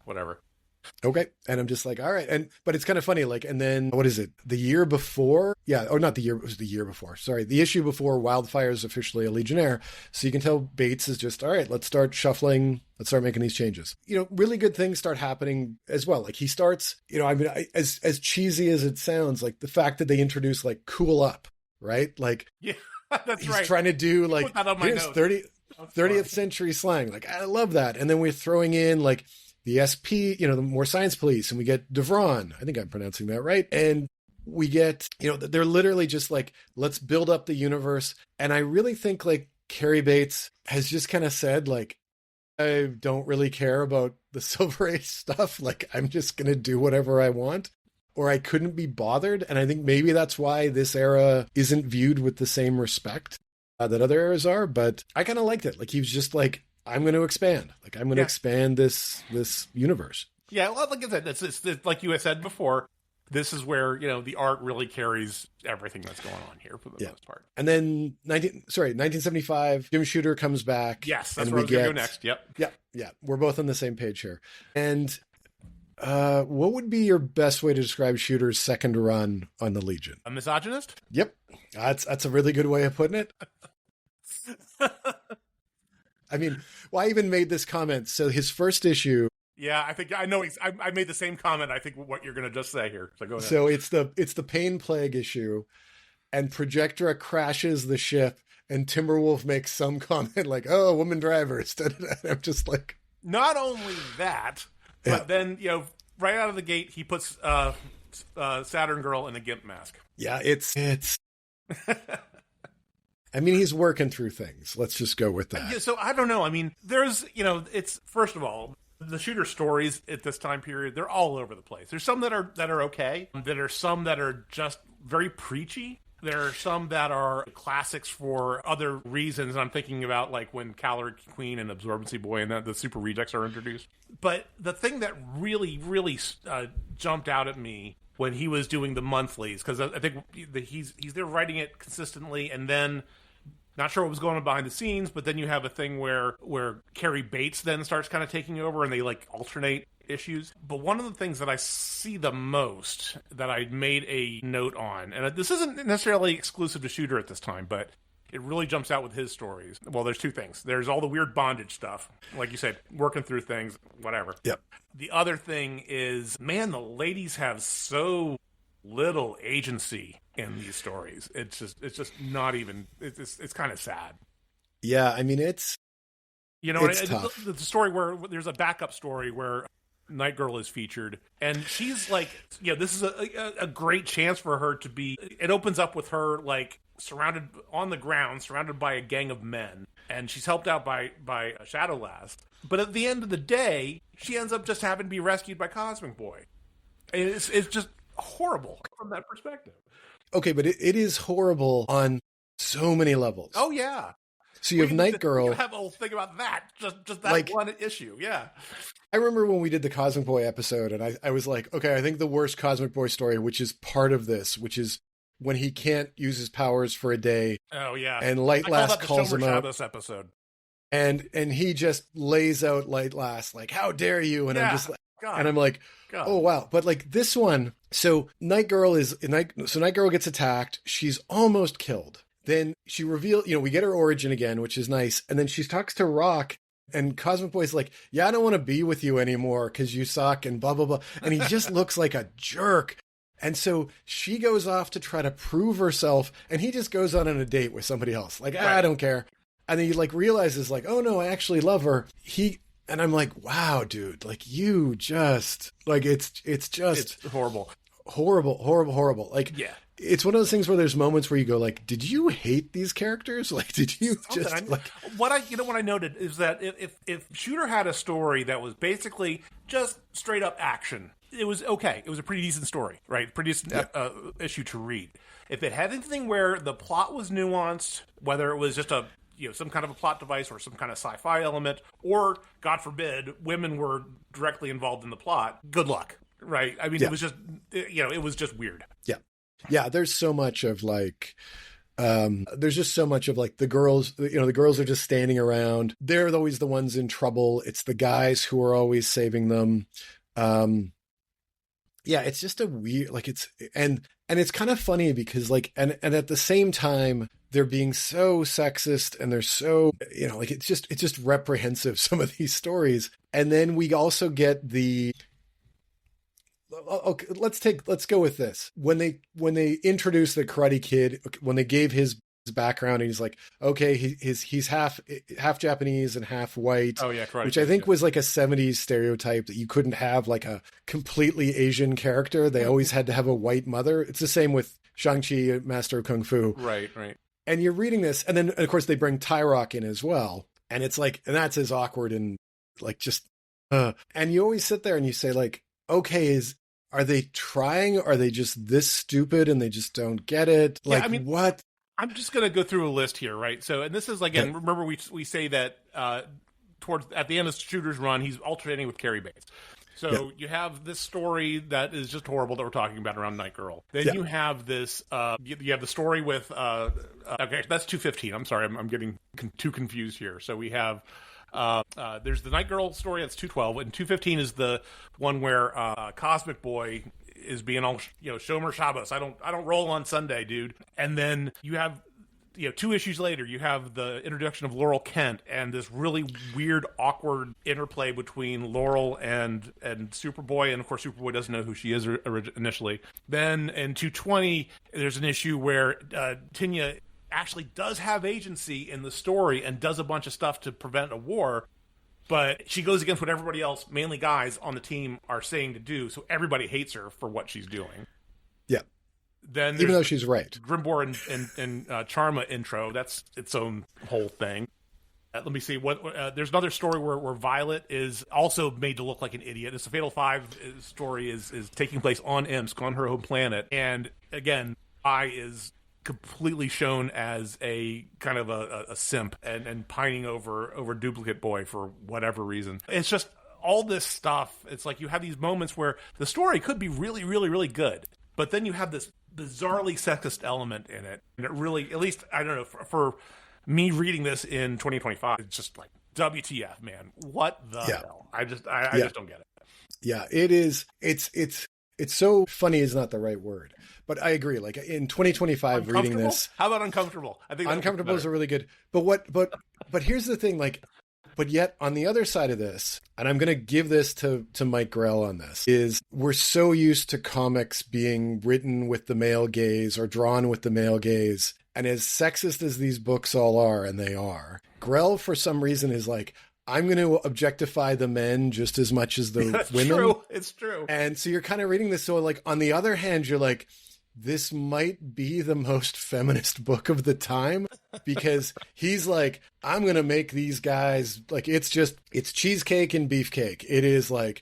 whatever. Okay. And I'm just like, all right. But it's kind of funny. Like, and then what is it? The year before? Yeah. Or not the year. It was the year before. Sorry. The issue before Wildfire is officially a Legionnaire. So you can tell Bates is just, all right, let's start shuffling. Let's start making these changes. Really good things start happening as well. Like he starts, as cheesy as it sounds, like the fact that they introduce like cool up, right? Like, yeah, that's he's right. trying to do like, here's 30th century slang. Like, I love that. And then we're throwing in like, the SP, the more science police, and we get Devron. I think I'm pronouncing that right. And we get, they're literally just like, let's build up the universe. And I really think like Carrie Bates has just kind of said like, I don't really care about the Silver Age stuff. Like, I'm just going to do whatever I want, or I couldn't be bothered. And I think maybe that's why this era isn't viewed with the same respect that other eras are. But I kind of liked it. Like, he was just like, I'm going to expand. Like, I'm going to expand this universe. Yeah, well, like I said, it's like you had said before, this is where, the art really carries everything that's going on here for the most part. And then 1975, Jim Shooter comes back. Yes, that's where I was going to go next. Yep. Yeah. We're both on the same page here. And what would be your best way to describe Shooter's second run on the Legion? A misogynist? Yep. That's a really good way of putting it. I mean, I even made this comment. So his first issue. Yeah, I think I know. I made the same comment. I think what you're going to just say here. So go ahead. So it's the Pain Plague issue, and Projectra crashes the ship, and Timberwolf makes some comment like, "Oh, woman driver." And I'm just like, not only that, but then right out of the gate, he puts Saturn Girl in a gimp mask. Yeah, it's. I mean, he's working through things. Let's just go with that. Yeah, so I don't know. I mean, there's, it's, first of all, the Shooter stories at this time period, they're all over the place. There's some that are okay. There are some that are just very preachy. There are some that are classics for other reasons. I'm thinking about like when Caloric Queen and Absorbency Boy and the Super Rejects are introduced. But the thing that really, really jumped out at me when he was doing the monthlies, because I think he's there writing it consistently, and then not sure what was going on behind the scenes, but then you have a thing where Carrie Bates then starts kind of taking over, and they like alternate issues. But one of the things that I see the most that I made a note on, and this isn't necessarily exclusive to Shooter at this time, but it really jumps out with his stories. Well, there's two things. There's all the weird bondage stuff, like you said, working through things, whatever. Yep. The other thing is, man, the ladies have so little agency in these stories. It's just not even. It's kind of sad. Yeah, I mean, it's tough. The story where there's a backup story where Night Girl is featured, and she's like, this is a great chance for her to be. It opens up with her like surrounded on the ground, surrounded by a gang of men, and she's helped out by Shadowlast. But at the end of the day, she ends up just having to be rescued by Cosmic Boy. It's just horrible from that perspective. Okay, but it is horrible on so many levels. Oh yeah. So you have Night Girl. You have a whole thing about that. Just that one issue. Yeah. I remember when we did the Cosmic Boy episode, and I was like, okay, I think the worst Cosmic Boy story, which is part of this, which is when he can't use his powers for a day. Oh yeah. And Light Last calls him out. This episode. And he just lays out Light Last like, how dare you? And I'm just like, God. And I'm like, God. Oh wow. But like this one, so Night Girl gets attacked. She's almost killed. Then she reveals, we get her origin again, which is nice. And then she talks to Rock, and Cosmic Boy's like, yeah, I don't want to be with you anymore because you suck and blah, blah, blah. And he just looks like a jerk. And so she goes off to try to prove herself, and he just goes on a date with somebody else. Like, I don't care. And then he like realizes like, oh no, I actually love her. And I'm like, wow, dude, like you just like, it's horrible. Horrible. Like, yeah. It's one of those things where there's moments where you go like, did you hate these characters? Like, did you what I noted is that if Shooter had a story that was basically just straight up action, it was okay. It was a pretty decent story, right? Pretty decent issue to read. If it had anything where the plot was nuanced, whether it was just some kind of a plot device or some kind of sci-fi element, or God forbid, women were directly involved in the plot, good luck. right? I mean, Yeah. it was just, it was just weird. Yeah, there's so much of like there's just so much of like the girls, the girls are just standing around. They're always the ones in trouble. It's the guys who are always saving them. Yeah, it's just a weird, like and it's kind of funny because like, and at the same time, they're being so sexist and they're so, like it's just reprehensive, some of these stories. And then we also get okay, let's go with this. When they introduced the Karate Kid, when they gave his background, and he's like, okay, he's half Japanese and half white. Oh yeah, Karate which Kid, I think was like a 70s stereotype that you couldn't have like a completely Asian character. They always had to have a white mother. It's the same with Shang-Chi, Master of Kung Fu. Right. And you're reading this, and then of course they bring Tyrock in as well, and it's like, and that's as awkward and like just, and you always sit there and you say like, okay, are they trying? Are they just this stupid and they just don't get it? Like, yeah, I mean, what? I'm just going to go through a list here, right? So, and this is, again, remember we say that at the end of Shooter's run, he's alternating with Carrie Bates. So you have this story that is just horrible that we're talking about around Night Girl. Then you have this, you have the story with, okay, that's 215. I'm sorry, I'm getting too confused here. So we have, there's the Night Girl story, that's 212, and 215 is the one where Cosmic Boy is being all, Shomer Shabbos. I don't roll on Sunday, dude. And then you have, 2 issues later, you have the introduction of Laurel Kent and this really weird, awkward interplay between Laurel and Superboy. And of course, Superboy doesn't know who she is initially. Then in 220, there's an issue where Tinya actually does have agency in the story and does a bunch of stuff to prevent a war. But she goes against what everybody else, mainly guys on the team, are saying to do. So everybody hates her for what she's doing. Yeah. Then even though she's right. Grimbor and Charma intro. That's its own whole thing. Let me see. There's another story where Violet is also made to look like an idiot. It's the Fatal Five story is taking place on Imsk, on her home planet. And again, I is completely shown as a kind of a simp and pining over Duplicate Boy for whatever reason. It's just all this stuff. It's like you have these moments where the story could be really, really, really good, but then you have this bizarrely sexist element in it, and it really, at least I don't know, for me reading this in 2025, it's just like, WTF, man, what the hell? I just don't get it. Yeah, it is. It's so funny is not the right word. But I agree. Like in 2025, reading this, how about uncomfortable? I think uncomfortable is a really good. But here's the thing. Like, but yet on the other side of this, and I'm going to give this to Mike Grell on this, is we're so used to comics being written with the male gaze or drawn with the male gaze, and as sexist as these books all are, and they are, Grell for some reason is like, I'm going to objectify the men just as much as the women. It's true. And so you're kind of reading this. So like on the other hand, you're like, this might be the most feminist book of the time, because he's like, I'm going to make these guys like, it's cheesecake and beefcake. It is like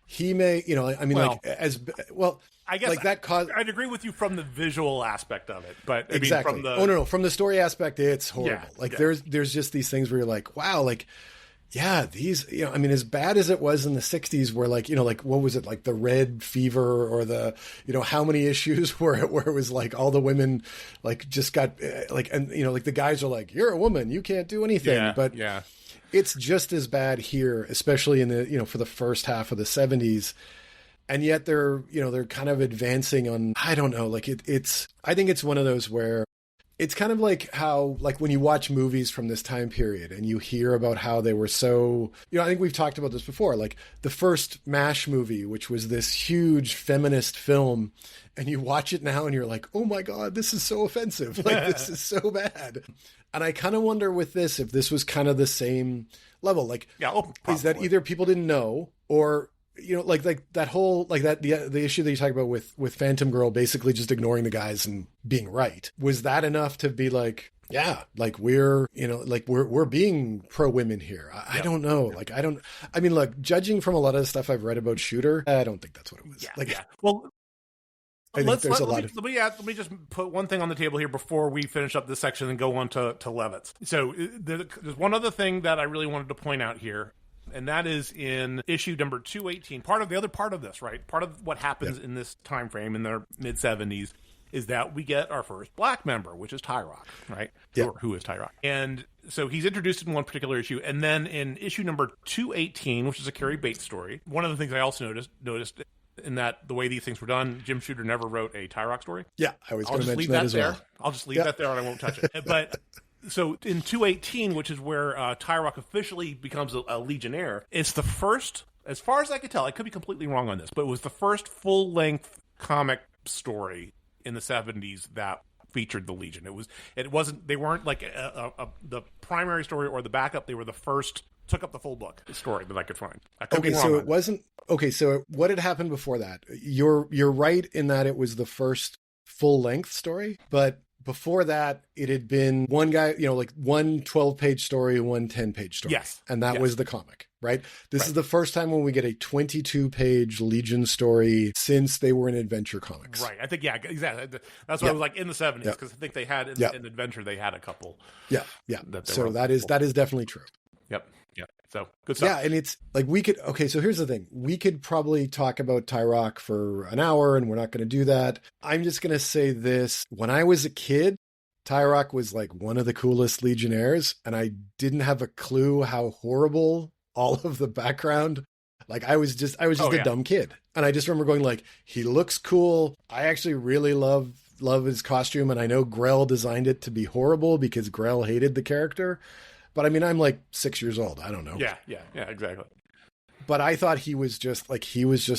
he may, I mean, well, like as well, I guess like that I'd agree with you from the visual aspect of it, but exactly. I mean, from the from the story aspect, it's horrible. There's just these things where you're like, wow, like, yeah, these, I mean, as bad as it was in the 60s where like, like, what was it, like the Red Fever or the, how many issues where it was like all the women like just got like, and, like the guys are like, you're a woman, you can't do anything. But it's just as bad here, especially in the, for the first half of the 70s. And yet they're kind of advancing on, I don't know, like I think it's one of those where it's kind of like how, like when you watch movies from this time period and you hear about how they were so, I think we've talked about this before, like the first MASH movie, which was this huge feminist film, and you watch it now and you're like, oh my God, this is so offensive. Like, this is so bad. And I kind of wonder with this, if this was kind of the same level, like, is that either people didn't know or, like that whole, like that, the issue that you talk about with Phantom Girl basically just ignoring the guys and being right. Was that enough to be like, yeah, like we're being pro women here? I don't know. Like, I mean, look, judging from a lot of the stuff I've read about Shooter, I don't think that's what it was. Well, let me just put one thing on the table here before we finish up this section and go on to Levitz. So there's one other thing that I really wanted to point out here. And that is in issue number 218. The other part of this, right? Part of what happens in this time frame in the mid-70s is that we get our first black member, which is Tyrock, right? Yeah. Or who is Tyrock. And so he's introduced in one particular issue. And then in issue number 218, which is a Carrie Bates story, one of the things I also noticed in that the way these things were done, Jim Shooter never wrote a Tyrock story. Yeah, I was going to mention that as well. I'll just leave that there and I won't touch it. But so in 218, which is where Tyrock officially becomes a Legionnaire, it's the first, as far as I could tell, I could be completely wrong on this, but it was the first full-length comic story in the 70s that featured the Legion. They weren't like the primary story or the backup. They were the first, took up the full book story that I could find. I could be wrong so on it wasn't, so what had happened before that? You're right in that it was the first full-length story, but before that, it had been one guy, like one 12-page story, one 10-page story. Yes. And that was the comic, right? This is the first time when we get a 22-page Legion story since they were in Adventure Comics. Right. I think, exactly. That's why I was like in the 70s, because I think they had, in Adventure, they had a couple. Yeah. So that is definitely true. Yep. Yeah. So good stuff. Yeah. And it's like so here's the thing. We could probably talk about Tyrock for an hour and we're not going to do that. I'm just going to say this. When I was a kid, Tyrock was like one of the coolest Legionnaires, and I didn't have a clue how horrible all of the background. Like I was just a dumb kid. And I just remember going like, he looks cool. I actually really love his costume. And I know Grell designed it to be horrible because Grell hated the character. But I mean, I'm like 6 years old. I don't know. Yeah, exactly. But I thought he was just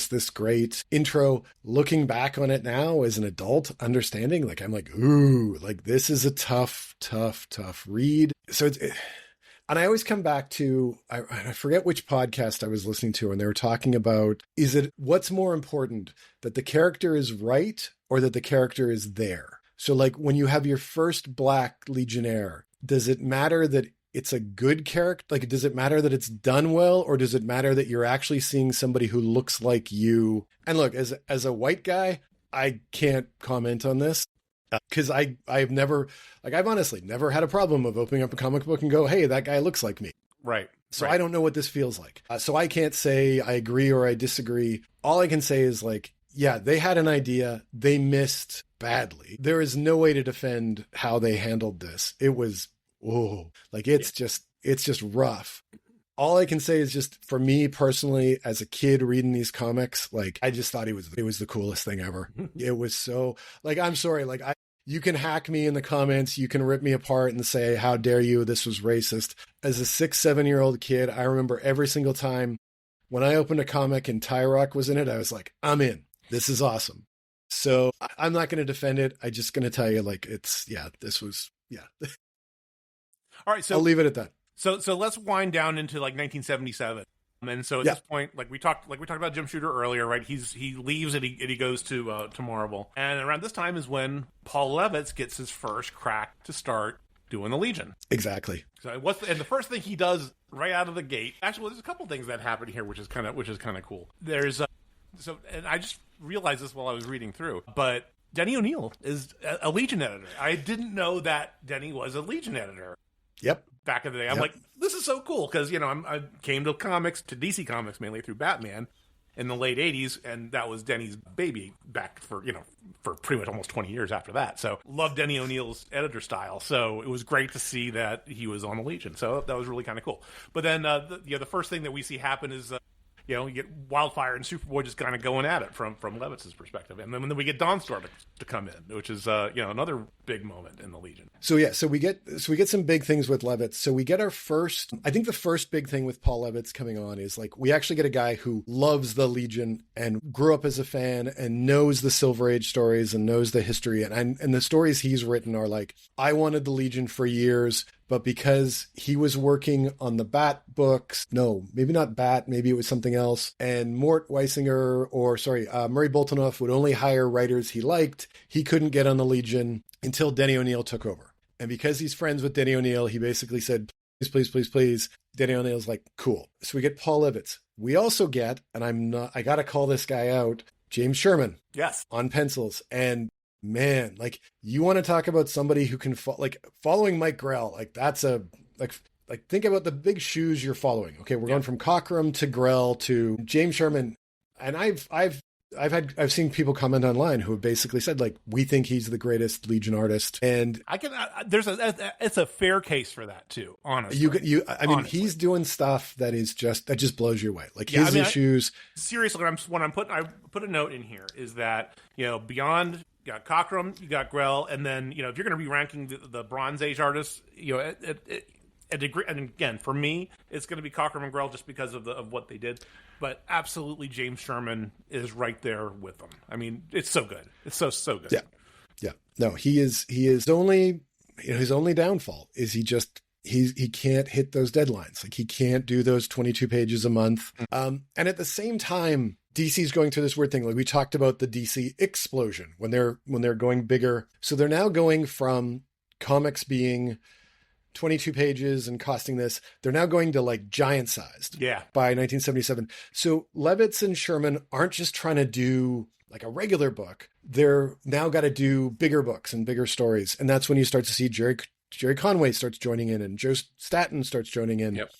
this great intro. Looking back on it now as an adult, understanding, like, I'm like, ooh, like this is a tough read. So and I always come back to, I forget which podcast I was listening to, and they were talking about, what's more important, that the character is right or that the character is there? So like when you have your first black Legionnaire, does it matter that it's a good character? Like, does it matter that it's done well, or does it matter that you're actually seeing somebody who looks like you? And look, as a white guy, I can't comment on this because I've honestly never had a problem of opening up a comic book and go, hey, that guy looks like me. Right. So I don't know what this feels like. So I can't say I agree or I disagree. All I can say is like, yeah, they had an idea. They missed badly. There is no way to defend how they handled this. It was, it's just rough. All I can say is just for me personally, as a kid reading these comics, like I just thought it was the coolest thing ever. It was so like, I'm sorry, like you can hack me in the comments. You can rip me apart and say, how dare you? This was racist. As a 6-7-year-old kid, I remember every single time when I opened a comic and Tyrock was in it, I was like, I'm in. This is awesome. So I'm not going to defend it. I'm just going to tell you like, this was. All right. So I'll leave it at that. So let's wind down into like 1977. And so at this point, like we talked about Jim Shooter earlier, right? He leaves and he goes to Marvel. And around this time is when Paul Levitz gets his first crack to start doing the Legion. Exactly. So and the first thing he does right out of the gate, actually, there's a couple things that happen here, which is kind of cool. There's and I just realized this while I was reading through, but Denny O'Neil is a Legion editor. I didn't know that Denny was a Legion editor. Yep. Back in the day, I'm like, this is so cool because I came to DC Comics mainly through Batman in the late '80s, and that was Denny's baby back for pretty much almost 20 years after that. So loved Denny O'Neil's editor style. So it was great to see that he was on the Legion. So that was really kind of cool. But then the first thing that we see happen is you get Wildfire and Superboy just kind of going at it from Levitz's perspective, and then we get Dawnstar to come in, which is another big moment in the Legion. So we get some big things with Levitz. So we get our first. I think the first big thing with Paul Levitz coming on is like we actually get a guy who loves the Legion and grew up as a fan and knows the Silver Age stories and knows the history, and the stories he's written are like, I wanted the Legion for years. But because he was working on the Bat books, no, maybe not Bat, maybe it was something else. And Murray Boltinoff would only hire writers he liked. He couldn't get on the Legion until Denny O'Neil took over. And because he's friends with Denny O'Neil, he basically said, please. Denny O'Neil's like, cool. So we get Paul Levitz. We also get, and I got to call this guy out, James Sherman. Yes. On pencils. And man, like you want to talk about somebody who can following Mike Grell, like that's like think about the big shoes you're following. Okay, we're going from Cockrum to Grell to James Sherman, and I've seen people comment online who have basically said like, we think he's the greatest Legion artist, and it's a fair case for that too. Honestly, honestly. He's doing stuff that just blows you away. Like his issues. Seriously, I put a note in here is that beyond. You got Cockrum, you got Grell, and then if you're going to be ranking the Bronze Age artists, a degree, and again for me, it's going to be Cockrum and Grell just because of what they did. But absolutely, James Sherman is right there with them. I mean, it's so good. It's so good. Yeah. No, he is only his only downfall is he can't hit those deadlines. Like he can't do those 22 pages a month. And at the same time, DC's going through this weird thing. Like we talked about the DC explosion when they're going bigger. So they're now going from comics being 22 pages and costing this. They're now going to like giant sized by 1977. So Levitz and Sherman aren't just trying to do like a regular book. They're now got to do bigger books and bigger stories. And that's when you start to see Jerry Conway starts joining in and Joe Staton starts joining in. Yep.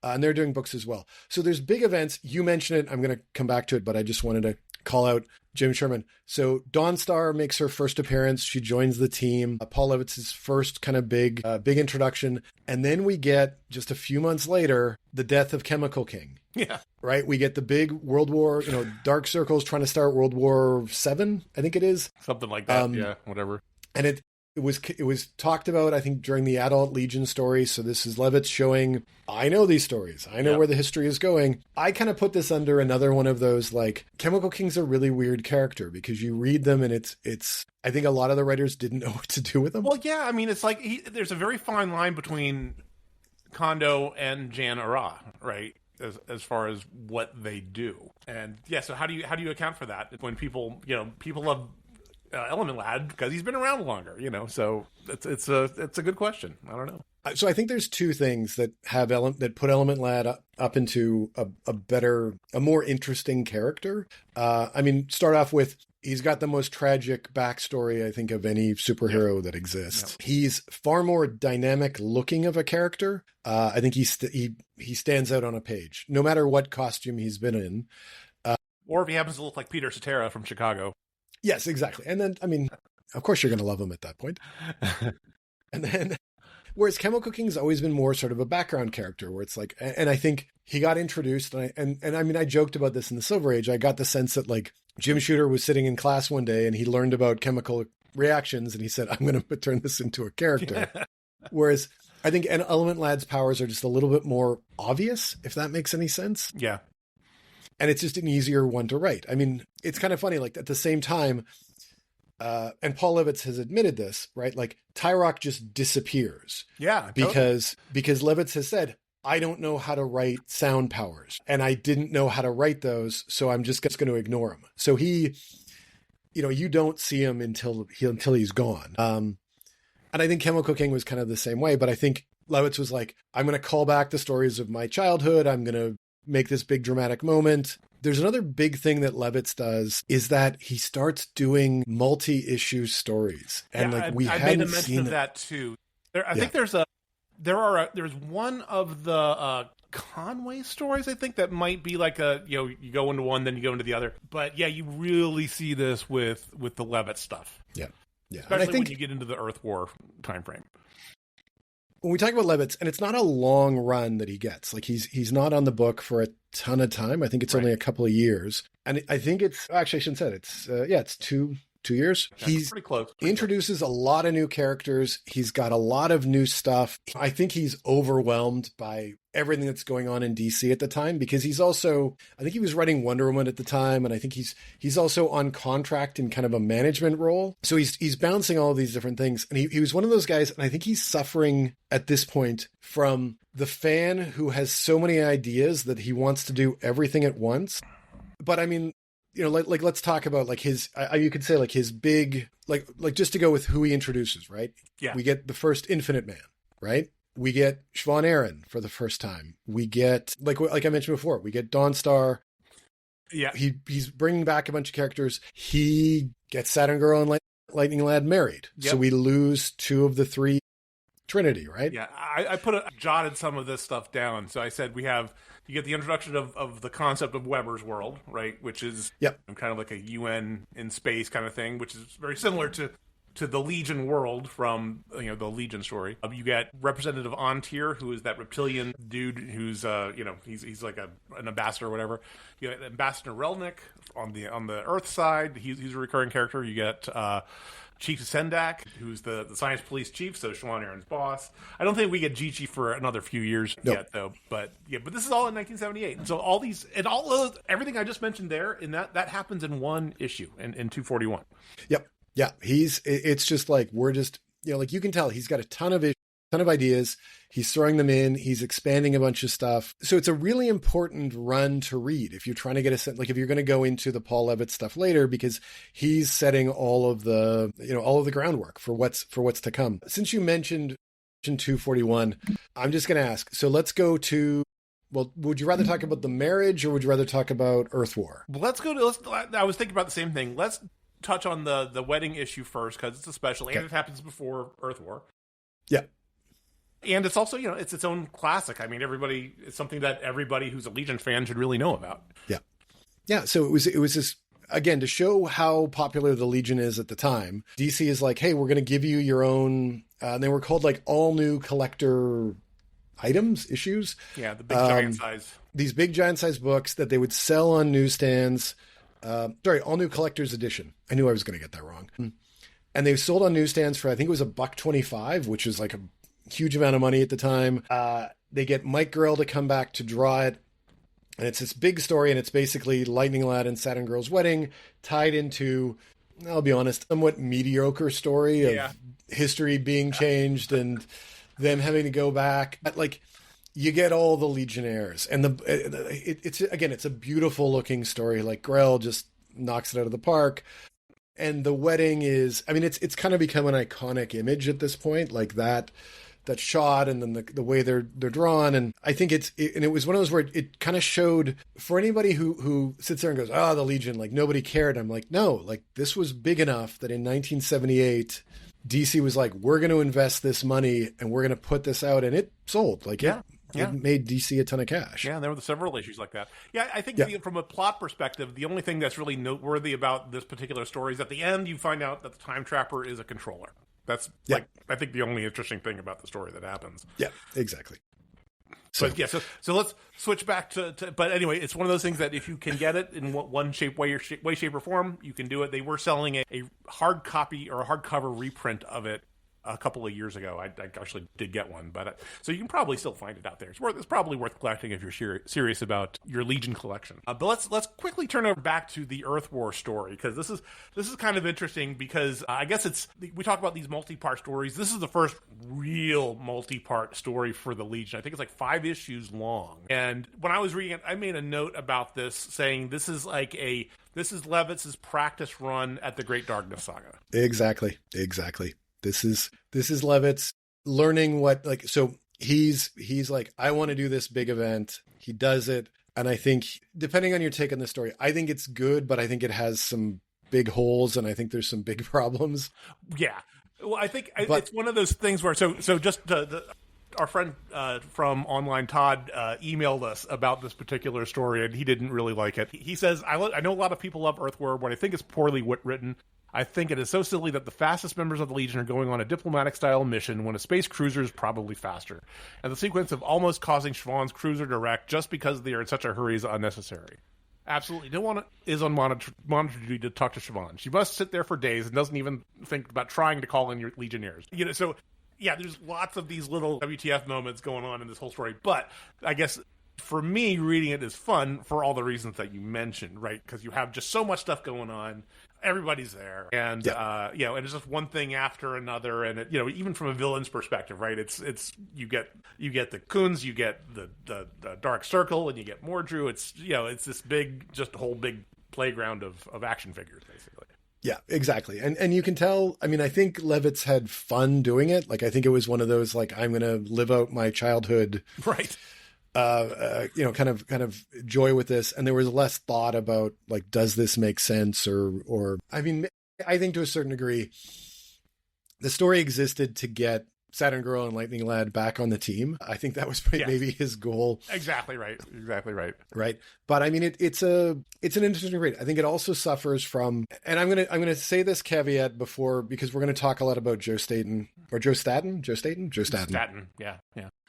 And they're doing books as well. So there's big events. You mentioned it. I'm going to come back to it, but I just wanted to call out Jim Sherman. So Dawnstar makes her first appearance. She joins the team. Paul Levitz's first kind of big introduction. And then we get, just a few months later, the death of Chemical King. Yeah. Right? We get the big World War, Dark Circle's trying to start World War VII, I think it is. Something like that. Whatever. And it was talked about, I think, during the Adult Legion story. So this is Levitz showing, I know these stories. I know where the history is going. I kind of put this under another one of those, like, Chemical King's a really weird character because you read them and it's I think a lot of the writers didn't know what to do with them. Well, yeah, I mean, it's like there's a very fine line between Kondo and Jan Ara, right? As far as what they do. And so how do you account for that when people love Element Lad because he's been around longer, so it's a good question. I don't know. So I think there's two things that put Element Lad up into a more interesting character. Start off with, he's got the most tragic backstory, I think, of any superhero that exists. Yep. He's far more dynamic looking of a character. I think he stands out on a page, no matter what costume he's been in. Or if he happens to look like Peter Cetera from Chicago. Yes, exactly. And then, of course you're going to love him at that point. And then, whereas Chemical King's always been more sort of a background character where it's like, and I think he got introduced and I joked about this in the Silver Age. I got the sense that like Jim Shooter was sitting in class one day and he learned about chemical reactions and he said, I'm going to turn this into a character. Whereas I think Element Lad's powers are just a little bit more obvious, if that makes any sense. Yeah. And it's just an easier one to write. I mean, it's kind of funny, like at the same time, and Paul Levitz has admitted this, right? Like Tyrock just disappears. Yeah. Because Levitz has said, I don't know how to write sound powers and I didn't know how to write those. So I'm just going to ignore him. So he, you don't see him until he's gone. And I think Chemical King was kind of the same way, but I think Levitz was like, I'm going to call back the stories of my childhood. I'm going to make this big dramatic moment. There's another big thing that Levitz does is that he starts doing multi-issue stories. And I made a mention of that too. I think there's one of the Conway stories, I think, that might be like you go into one, then you go into the other. But yeah, you really see this with the Levitz stuff. Yeah. Yeah. Especially when you get into the Earth War timeframe. When we talk about Levitz, and it's not a long run that he gets, like he's not on the book for a ton of time. I think it's only a couple of years. And I think actually I shouldn't say it. It's 2 years. Yeah, he's pretty close. Introduces a lot of new characters. He's got a lot of new stuff. I think he's overwhelmed by everything that's going on in DC at the time because he's also, I think he was writing Wonder Woman at the time. And I think he's also on contract in kind of a management role. So he's bouncing all of these different things. And he was one of those guys. And I think he's suffering at this point from the fan who has so many ideas that he wants to do everything at once. But I mean, like let's talk about like his, you could say like his big, like just to go with who he introduces, right? Yeah. We get the first Infinite Man, right? We get Siobhan Aaron for the first time. We get, like I mentioned before, we get Dawnstar. Yeah. He's bringing back a bunch of characters. He gets Saturn Girl and Lightning Lad married. Yep. So we lose 2 of the 3 Trinity, right? Yeah, I jotted some of this stuff down. So I said you get the introduction of the concept of Weber's world, right? Which is kind of like a UN in space kind of thing, which is very similar to the Legion world from the Legion story. You get Representative Ontier, who is that reptilian dude who's he's like an ambassador or whatever. You get Ambassador Relnick on the Earth side. He's a recurring character. You get Chief Sendak, who's the science police chief, so Siobhan Aaron's boss. I don't think we get Gigi for another few years yet, though. But this is all in 1978, and so everything I just mentioned there, and that happens in one issue in 241. Yep. Yeah, it's just like, we're just, like you can tell he's got a ton of ideas. He's throwing them in. He's expanding a bunch of stuff. So it's a really important run to read if you're trying to get a sense, like if you're going to go into the Paul Levitz stuff later, because he's setting all of the groundwork for what's to come. Since you mentioned 241, I'm just going to ask. So let's go to, well, would you rather talk about the marriage or would you rather talk about Earth War? Well, I was thinking about the same thing. Let's touch on the wedding issue first, because it's a special, and it happens before Earth War. Yeah. And it's also, it's its own classic. I mean, it's something that everybody who's a Legion fan should really know about. Yeah. Yeah. So it was this, again, to show how popular the Legion is at the time. DC is like, hey, we're going to give you your own, and they were called like all new collector issues. Yeah. The big giant size. These big giant size books that they would sell on newsstands. All new collector's edition. I knew I was going to get that wrong. And they sold on newsstands for, I think it was $1.25, which is like a huge amount of money at the time. They get Mike Grell to come back to draw it. And it's this big story, and it's basically Lightning Lad and Saturn Girl's wedding tied into, I'll be honest, somewhat mediocre story of history being changed and them having to go back. But like, you get all the Legionnaires, and it's a beautiful looking story. Like Grell just knocks it out of the park. And the wedding is, I mean, it's kind of become an iconic image at this point, like that shot, and then the way they're drawn. And I think it was one of those where it kind of showed for anybody who sits there and goes, the Legion, like nobody cared. I'm like, no, like this was big enough that in 1978, DC was like, we're going to invest this money and we're going to put this out, and it sold. Like, it made DC a ton of cash. Yeah, there were several issues like that. Yeah, I think from a plot perspective, the only thing that's really noteworthy about this particular story is at the end you find out that the Time Trapper is a controller. That's I think the only interesting thing about the story that happens. Yeah, exactly. So let's switch back to. But anyway, it's one of those things that if you can get it in one way, shape, or form, you can do it. They were selling a hard copy or a hardcover reprint of it a couple of years ago. I actually did get one, but so you can probably still find it out there. It's probably worth collecting if you're serious about your Legion collection. But let's quickly turn over back to the Earth War story, because this is kind of interesting, because I guess we talk about these multi-part stories. This is the first real multi-part story for the Legion. I think it's like 5 issues long. And when I was reading it, I made a note about this saying this is Levitz's practice run at the Great Darkness Saga. Exactly. This is Levitz learning what, like, so he's like, I want to do this big event. He does it. And I think, depending on your take on the story, I think it's good, but I think it has some big holes, and I think there's some big problems. Yeah. Well, I think it's one of those things where, so just our friend from online, Todd, emailed us about this particular story, and he didn't really like it. He says, I know a lot of people love Earth War, but I think it's poorly written. I think it is so silly that the fastest members of the Legion are going on a diplomatic-style mission when a space cruiser is probably faster. And the sequence of almost causing Siobhan's cruiser to wreck just because they are in such a hurry is unnecessary. Absolutely no one is on monitor duty to talk to Siobhan. She must sit there for days and doesn't even think about trying to call in your Legionnaires. So, yeah, there's lots of these little WTF moments going on in this whole story. But I guess for me, reading it is fun for all the reasons that you mentioned, right? Because you have just so much stuff going on. Everybody's there, and and it's just one thing after another, and even from a villain's perspective, right? It's you get the Coons, you get the Dark Circle, and you get Mordrew. It's it's this whole big playground of action figures, basically. Yeah, exactly, and you can tell. I mean, I think Levitz had fun doing it. Like, I think it was one of those, like, I'm going to live out my childhood, right? Kind of joy with this. And there was less thought about, like, does this make sense? Or I mean, I think to a certain degree, the story existed to get Saturn Girl and Lightning Lad back on the team. I think that was maybe his goal. Exactly right. Right. But I mean, it's an interesting read. I think it also suffers from, and I'm gonna say this caveat before, because we're gonna talk a lot about Joe Staten. Yeah.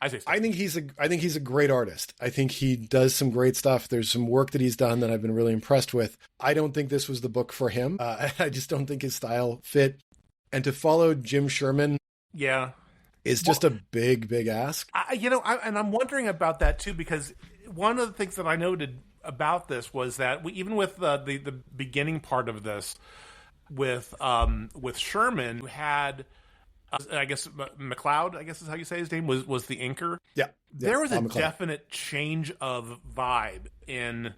I think he's a great artist. I think he does some great stuff. There's some work that he's done that I've been really impressed with. I don't think this was the book for him. I just don't think his style fit. And to follow Jim Sherman, is just a big ask. And I'm wondering about that too, because one of the things that I noted about this was that even with the beginning part of this, with Sherman, who had, I guess McLeod, I guess is how you say his name, was the inker. Yeah. There was a definite change of vibe in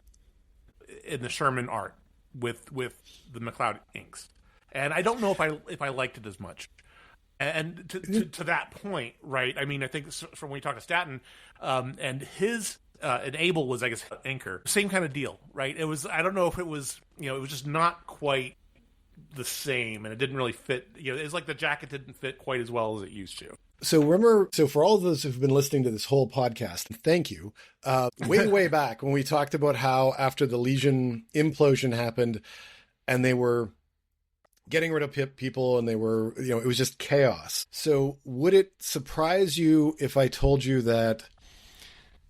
the Sherman art with the McLeod inks, and I don't know if I liked it as much. And to that point, right? I mean, I think from when you talk to Staten, and his and Abel was, I guess, anchor, same kind of deal, right? It was, I don't know if it was, it was just not quite the same, and it didn't really fit. It's like the jacket didn't fit quite as well as it used to. So for all of those who've been listening to this whole podcast, thank you. Way back when we talked about how after the Legion implosion happened, and they were getting rid of people, and they were, it was just chaos. So would it surprise you if I told you that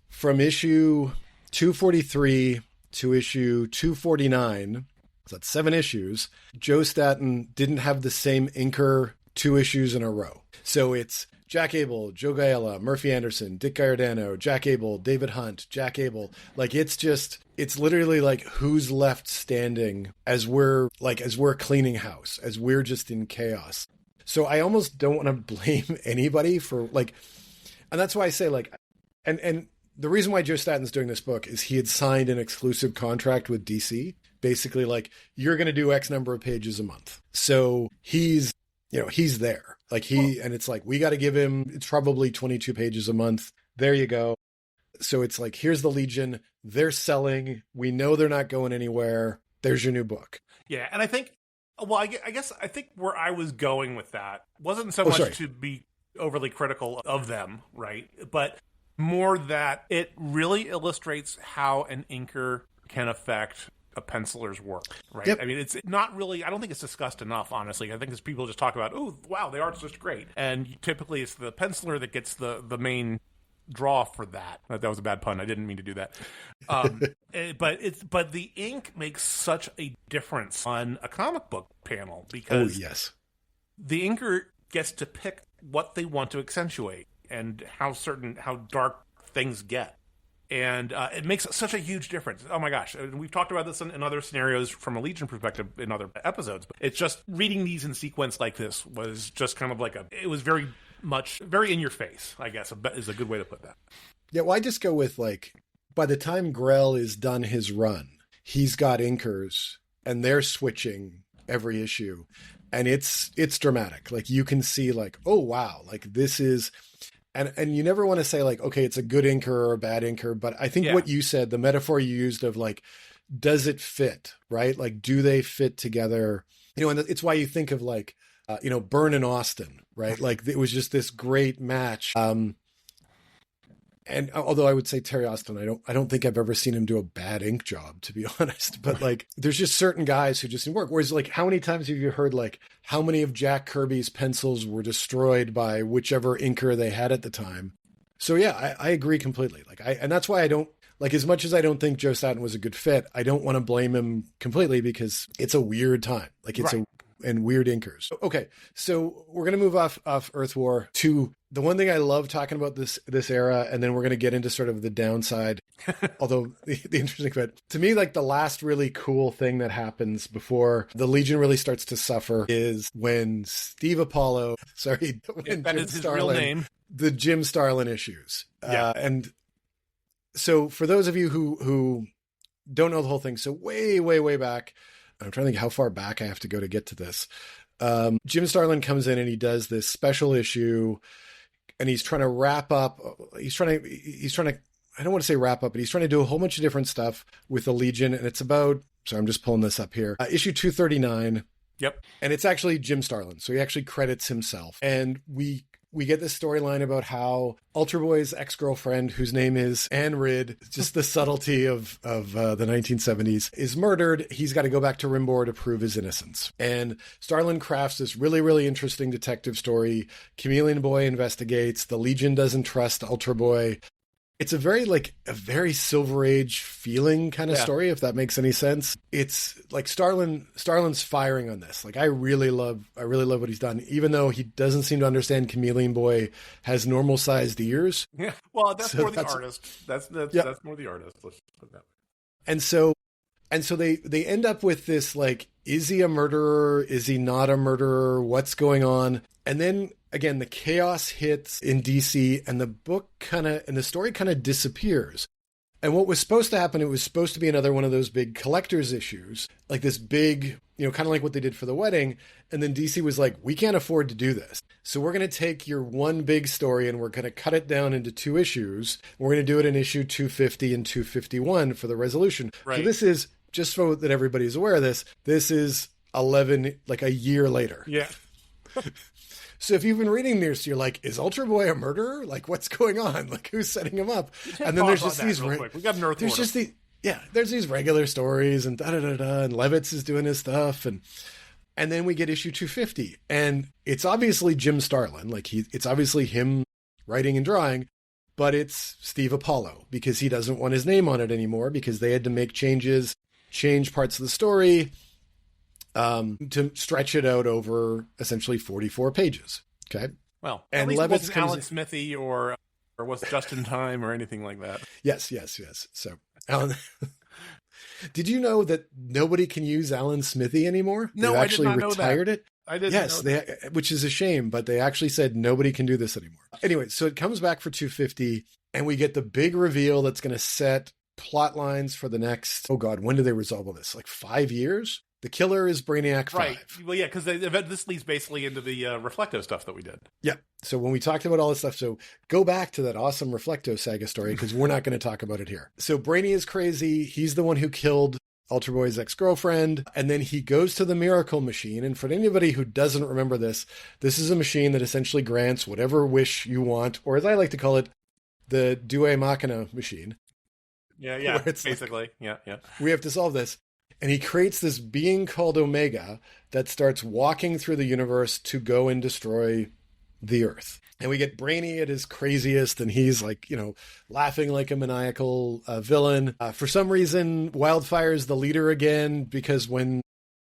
from issue 243 to issue 249, so that's 7 issues, Joe Staten didn't have the same inker 2 issues in a row. So it's Jack Abel, Joe Gaella, Murphy Anderson, Dick Giordano, Jack Abel, David Hunt, Jack Abel. Like, it's literally like who's left standing as we're cleaning house, as we're just in chaos. So I almost don't want to blame anybody for and that's why I say and the reason why Joe Staten's doing this book is he had signed an exclusive contract with DC, basically you're going to do X number of pages a month. So he's there. And it's we got to give him, it's probably 22 pages a month. There you go. So it's here's the Legion. They're selling. We know they're not going anywhere. There's your new book. Yeah. And I think, I guess I think where I was going with that wasn't so much to be overly critical of them, right? But more that it really illustrates how an inker can affect a penciler's work, right? Yep. I mean, it's not really, I don't think it's discussed enough, honestly. I think it's people just talk about, oh, wow, the art's just great. And typically it's the penciler that gets the main draw for that. That was a bad pun. I didn't mean to do that. But the ink makes such a difference on a comic book panel, because the inker gets to pick what they want to accentuate and how dark things get. And it makes such a huge difference. Oh my gosh. We've talked about this in other scenarios from a Legion perspective in other episodes. But it's just reading these in sequence like this was just kind of it was very in your face, I guess, is a good way to put that. Yeah, well, I just go with by the time Grell is done his run, he's got inkers and they're switching every issue. And it's dramatic. You can see oh, wow, this is... And you never want to say okay, it's a good inker or a bad inker, but I think what you said, the metaphor you used of does it fit, right? Do they fit together? And it's why you think of Byrne and Austin, right? It was just this great match. And although I would say Terry Austin, I don't think I've ever seen him do a bad ink job, to be honest. But there's just certain guys who just didn't work. Whereas how many times have you heard how many of Jack Kirby's pencils were destroyed by whichever inker they had at the time? So yeah, I agree completely. And that's why I don't as much as I don't think Joe Staten was a good fit, I don't want to blame him completely, because it's a weird time. And weird inkers. Okay, so we're going to move off Earth War to the one thing I love talking about this era, and then we're going to get into sort of the downside. Although the interesting bit, to me, the last really cool thing that happens before the Legion really starts to suffer is when Steve Apollo, that is his real name, the Jim Starlin issues. And so for those of you who don't know the whole thing, so way back, I'm trying to think how far back I have to go to get to this. Jim Starlin comes in and he does this special issue, and he's trying to wrap up. He's trying to, I don't want to say wrap up, but he's trying to do a whole bunch of different stuff with the Legion. And it's about, so I'm just pulling this up here, issue 239. Yep. And it's actually Jim Starlin. So he actually credits himself. And we we get this storyline about how Ultra Boy's ex-girlfriend, whose name is Anne Ridd, just the subtlety of the 1970s, is murdered. He's got to go back to Rimbor to prove his innocence. And Starlin crafts this really, really interesting detective story. Chameleon Boy investigates. The Legion doesn't trust Ultra Boy. It's a very Silver Age feeling kind of story, if that makes any sense. It's like Starlin's firing on this. Like, I really love what he's done, even though he doesn't seem to understand Chameleon Boy has normal sized ears. Yeah. Well, that's more the artist. That's more the artist. Let's put that way. And so they end up with this, like, is he a murderer? Is he not a murderer? What's going on? And then again, the chaos hits in DC, and the story kind of disappears. And what was supposed to happen, it was supposed to be another one of those big collector's issues, like this big, kind of like what they did for the wedding. And then DC was like, we can't afford to do this. So we're going to take your one big story and we're going to cut it down into 2 issues. We're going to do it in issue 250 and 251 for the resolution. Right. So this is, just so that everybody's aware of this is 11, like a year later. Yeah. So if you've been reading this, you're like, is Ultra Boy a murderer? Like, what's going on? Like, who's setting him up? And then there's just these... We got an Earth Order. There's these regular stories and da-da-da-da, and Levitz is doing his stuff. And then we get issue 250. And it's obviously Jim Starlin. Like, it's obviously him writing and drawing, but it's Steve Apollo, because he doesn't want his name on it anymore, because they had to make change parts of the story to stretch it out over essentially 44 pages. Okay. Well, and at least Levitz it wasn't Alan Smithy or was just in time or anything like that. Yes. So, Alan, did you know that nobody can use Alan Smithy anymore? No, They've I actually did not retired know it. I didn't. Yes, which is a shame, but they actually said nobody can do this anymore. Anyway, so it comes back for 250, and we get the big reveal that's going to set plot lines for the next, when do they resolve all this? Like 5 years? The killer is Brainiac 5. Right. Well, yeah, because this leads basically into the Reflecto stuff that we did. Yeah. So when we talked about all this stuff, so go back to that awesome Reflecto saga story, because we're not going to talk about it here. So Brainy is crazy. He's the one who killed Ultra Boy's ex-girlfriend. And then he goes to the Miracle Machine. And for anybody who doesn't remember this is a machine that essentially grants whatever wish you want, or as I like to call it, the Due Machina machine. Yeah, basically. Like, yeah. We have to solve this. And he creates this being called Omega that starts walking through the universe to go and destroy the Earth. And we get Brainy at his craziest, and he's like, laughing like a maniacal villain. For some reason, Wildfire is the leader again, because when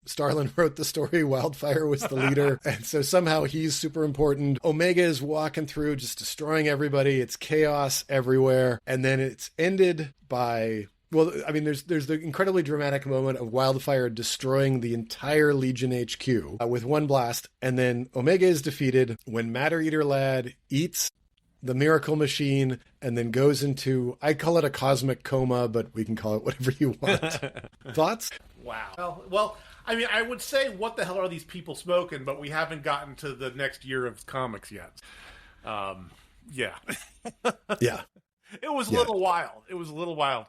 Starlin wrote the story, Wildfire was the leader. And so somehow he's super important. Omega is walking through, just destroying everybody. It's chaos everywhere. And then it's ended by... Well, I mean, there's the incredibly dramatic moment of Wildfire destroying the entire Legion HQ with one blast, and then Omega is defeated when Matter Eater Lad eats the Miracle Machine and then goes into, I call it a cosmic coma, but we can call it whatever you want. Thoughts? Wow. Well, I mean, I would say, what the hell are these people smoking? But we haven't gotten to the next year of comics yet. Yeah. Yeah. It was a little wild.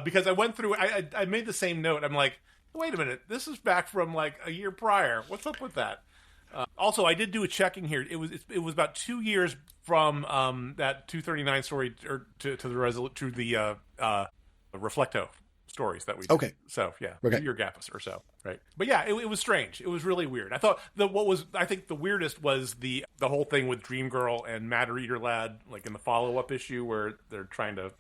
Because I went through, I made the same note. I'm like, wait a minute, this is back from like a year prior. What's up with that? Also, I did do a checking here. It was about 2 years from that 239 story or to the Reflecto stories that we did. Okay. So yeah, okay. 2 year gap or so, right? But yeah, it was strange. It was really weird. I thought I think the weirdest was the whole thing with Dream Girl and Matter Eater Lad, like in the follow up issue where they're trying to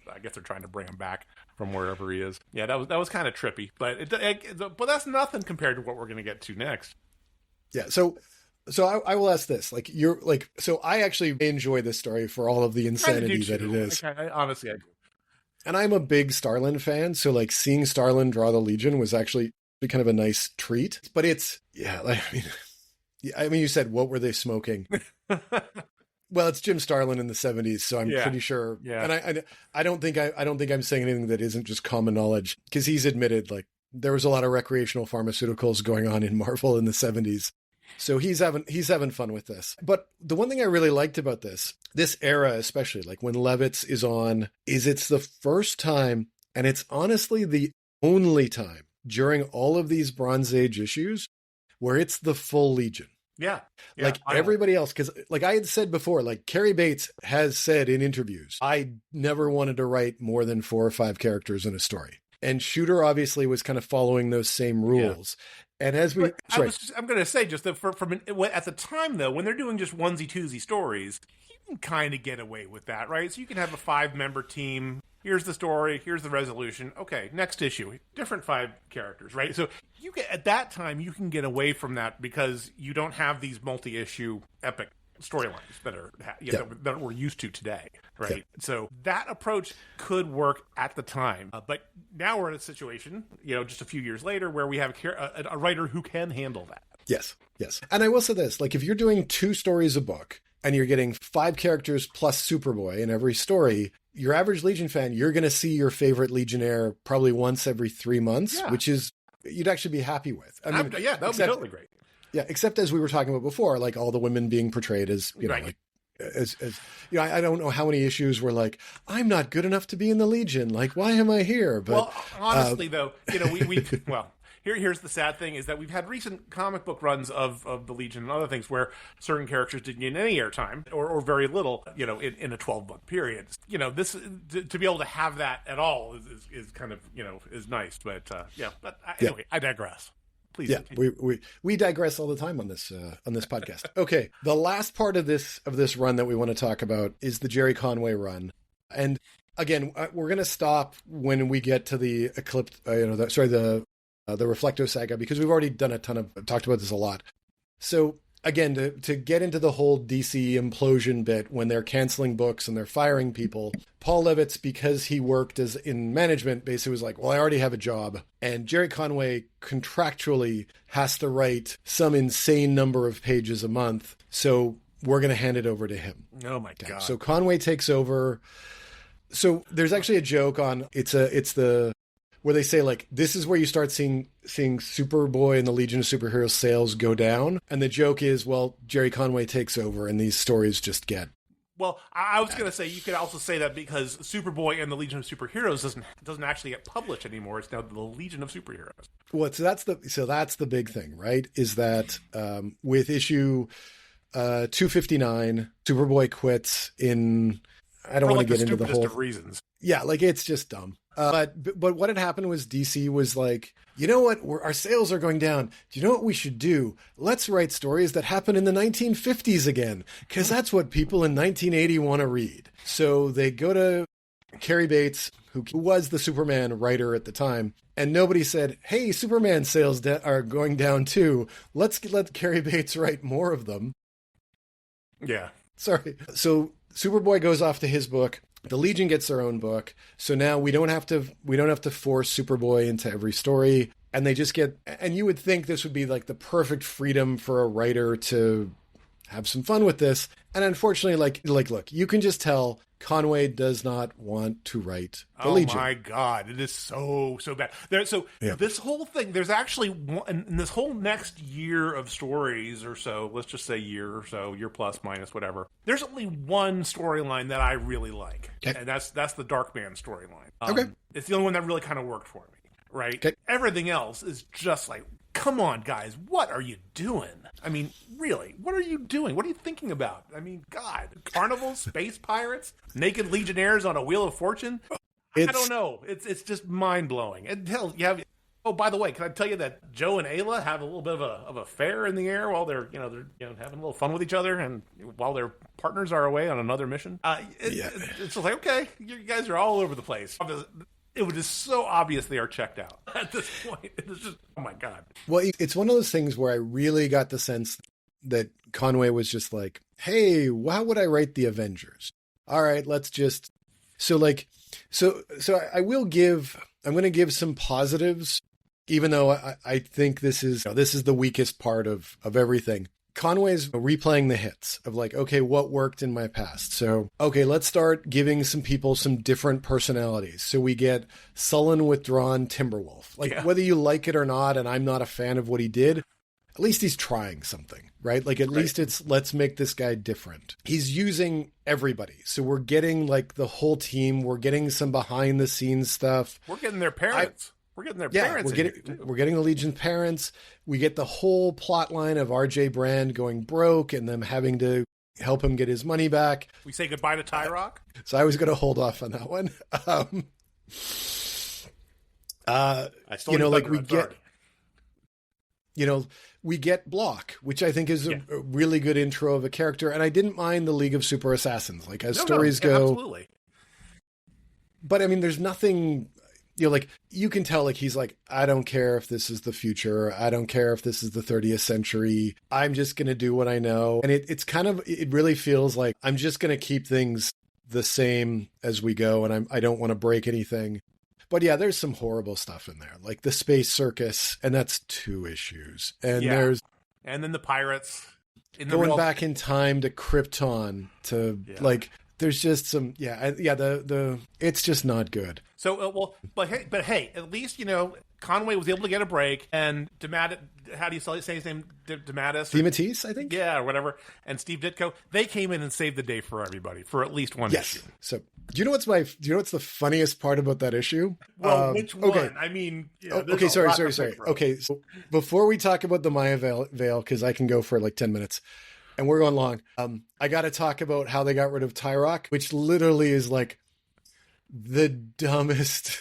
bring him back from wherever he is. Yeah, that was kind of trippy, but but that's nothing compared to what we're going to get to next. Yeah. So I will ask this, like, you're like, so I actually enjoy this story for all of the insanity that it is. Honestly, I do. And I'm a big Starlin fan, so like seeing Starlin draw the Legion was actually kind of a nice treat. But it's, I mean, you said, what were they smoking? Well, it's Jim Starlin in the 70s, so I'm pretty sure. Yeah. And I don't think I'm saying anything that isn't just common knowledge, because he's admitted, like, there was a lot of recreational pharmaceuticals going on in Marvel in the 70s. So he's having fun with this. But the one thing I really liked about this era, especially like when Levitz is on, is it's the first time, and it's honestly the only time during all of these Bronze Age issues where it's the full Legion. Yeah. Like everybody else, because like I had said before, like Carrie Bates has said in interviews, I never wanted to write more than 4 or 5 characters in a story. And Shooter obviously was kind of following those same rules. And as we, I'm going to say just that at the time though, when they're doing just onesie twosie stories, you can kind of get away with that, right? So you can have a 5-member team. Here's the story. Here's the resolution. Okay, next issue, different 5 characters, right? So at that time you can get away from that because you don't have these multi-issue epic storylines that we're used to today, right? Yeah. So that approach could work at the time, but now we're in a situation, just a few years later, where we have a writer who can handle that. Yes. And I will say this: like, if you're doing 2 stories a book and you're getting 5 characters plus Superboy in every story, your average Legion fan, you're going to see your favorite Legionnaire probably once every 3 months, which is you'd actually be happy with. I mean, that would be totally great. Yeah, except as we were talking about before, like all the women being portrayed as, right. like as I don't know how many issues were like, I'm not good enough to be in the Legion. Like, why am I here? But well, honestly, though, here's the sad thing is that we've had recent comic book runs of the Legion and other things where certain characters didn't get any airtime or very little, in a 12-month period. This to be able to have that at all is kind of, is nice. But anyway, I digress. Please. Yeah, we digress all the time on this podcast. Okay, the last part of this run that we want to talk about is the Jerry Conway run, and again, we're going to stop when we get to the Eclipse. The Reflecto saga, because we've already done talked about this a lot. So again, to get into the whole DC implosion bit when they're canceling books and they're firing people, Paul Levitz, because he worked in management, basically was like, well, I already have a job. And Jerry Conway contractually has to write some insane number of pages a month. So we're going to hand it over to him. Oh my God. So Conway takes over. So there's actually a joke on where they say, like, this is where you start seeing Superboy and the Legion of Superheroes sales go down. And the joke is, well, Jerry Conway takes over and these stories just get... Well, I was going to say, you could also say that because Superboy and the Legion of Superheroes doesn't actually get published anymore. It's now the Legion of Superheroes. Well, so that's the big thing, right? Is that with issue 259, Superboy quits in... I don't want to get into the whole... of reasons. Yeah, like, it's just dumb. But what had happened was DC was like, you know what? Our sales are going down. Do you know what we should do? Let's write stories that happen in the 1950s again, because that's what people in 1980 want to read. So they go to Carrie Bates, who was the Superman writer at the time, and nobody said, hey, Superman sales are going down too. Let's let Carrie Bates write more of them. Yeah. Sorry. So Superboy goes off to his book. The Legion gets their own book, so now we don't have to force Superboy into every story, and they just get. And you would think this would be like the perfect freedom for a writer to have some fun with this, and unfortunately, like look, you can just tell Conway does not want to write the Legion. Oh my God, it is so bad. This whole thing, there's actually in this whole next year of stories or so, let's just say year plus minus whatever. There's only one storyline that I really like, and that's the Darkman storyline. Okay, it's the only one that really kind of worked for me. Right, okay. Everything else is just like, come on, guys, what are you doing? I mean, really, what are you doing? What are you thinking about? I mean, God, carnivals, space pirates, naked legionnaires on a wheel of fortune? I don't know. It's just mind-blowing. And hell, you have... Oh, by the way, can I tell you that Joe and Ayla have a little bit of a fair in the air while they're having a little fun with each other, and while their partners are away on another mission? It's just like, okay, you guys are all over the place. It was just so obvious they are checked out at this point. It's just, oh my God. Well, it's one of those things where I really got the sense that Conway was just like, hey, how would I write the Avengers? All right, let's just... So I'm going to give some positives, even though I think this is the weakest part of everything. Conway's replaying the hits of like, okay, what worked in my past? So, okay, let's start giving some people some different personalities. So we get sullen, withdrawn Timberwolf. Like, whether you like it or not, and I'm not a fan of what he did, at least he's trying something, right? Like, at least it's, let's make this guy different. He's using everybody. So we're getting like the whole team. We're getting some behind the scenes stuff. We're getting their parents. We're getting their Yeah, parents. we're getting the Legion's parents. We get the whole plot line of RJ Brand going broke and them having to help him get his money back. We say goodbye to Tyrock. So I was going to hold off on that one. I still we get Block, which I think is a really good intro of a character. And I didn't mind the League of Super Assassins, like as stories go. Absolutely. But I mean, there's nothing, like you can tell, like he's like, I don't care if this is the future. I don't care if this is the 30th century. I'm just going to do what I know. And it really feels like I'm just going to keep things the same as we go. And I don't want to break anything. But yeah, there's some horrible stuff in there, like the space circus, and that's 2 issues. And and then the pirates going back in time to Krypton to like. There's just some, it's just not good. So, but hey, at least, Conway was able to get a break, and DeMatteis, how do you say his name? DeMatteis? DeMatteis, I think? Yeah, or whatever. And Steve Ditko, they came in and saved the day for everybody for at least one issue. So, do you know what's the funniest part about that issue? Well, which one? Okay. I mean, sorry. Okay, so before we talk about the Maya Veil, because I can go for like 10 minutes. And we're going long. I got to talk about how they got rid of Tyrock, which literally is like the dumbest,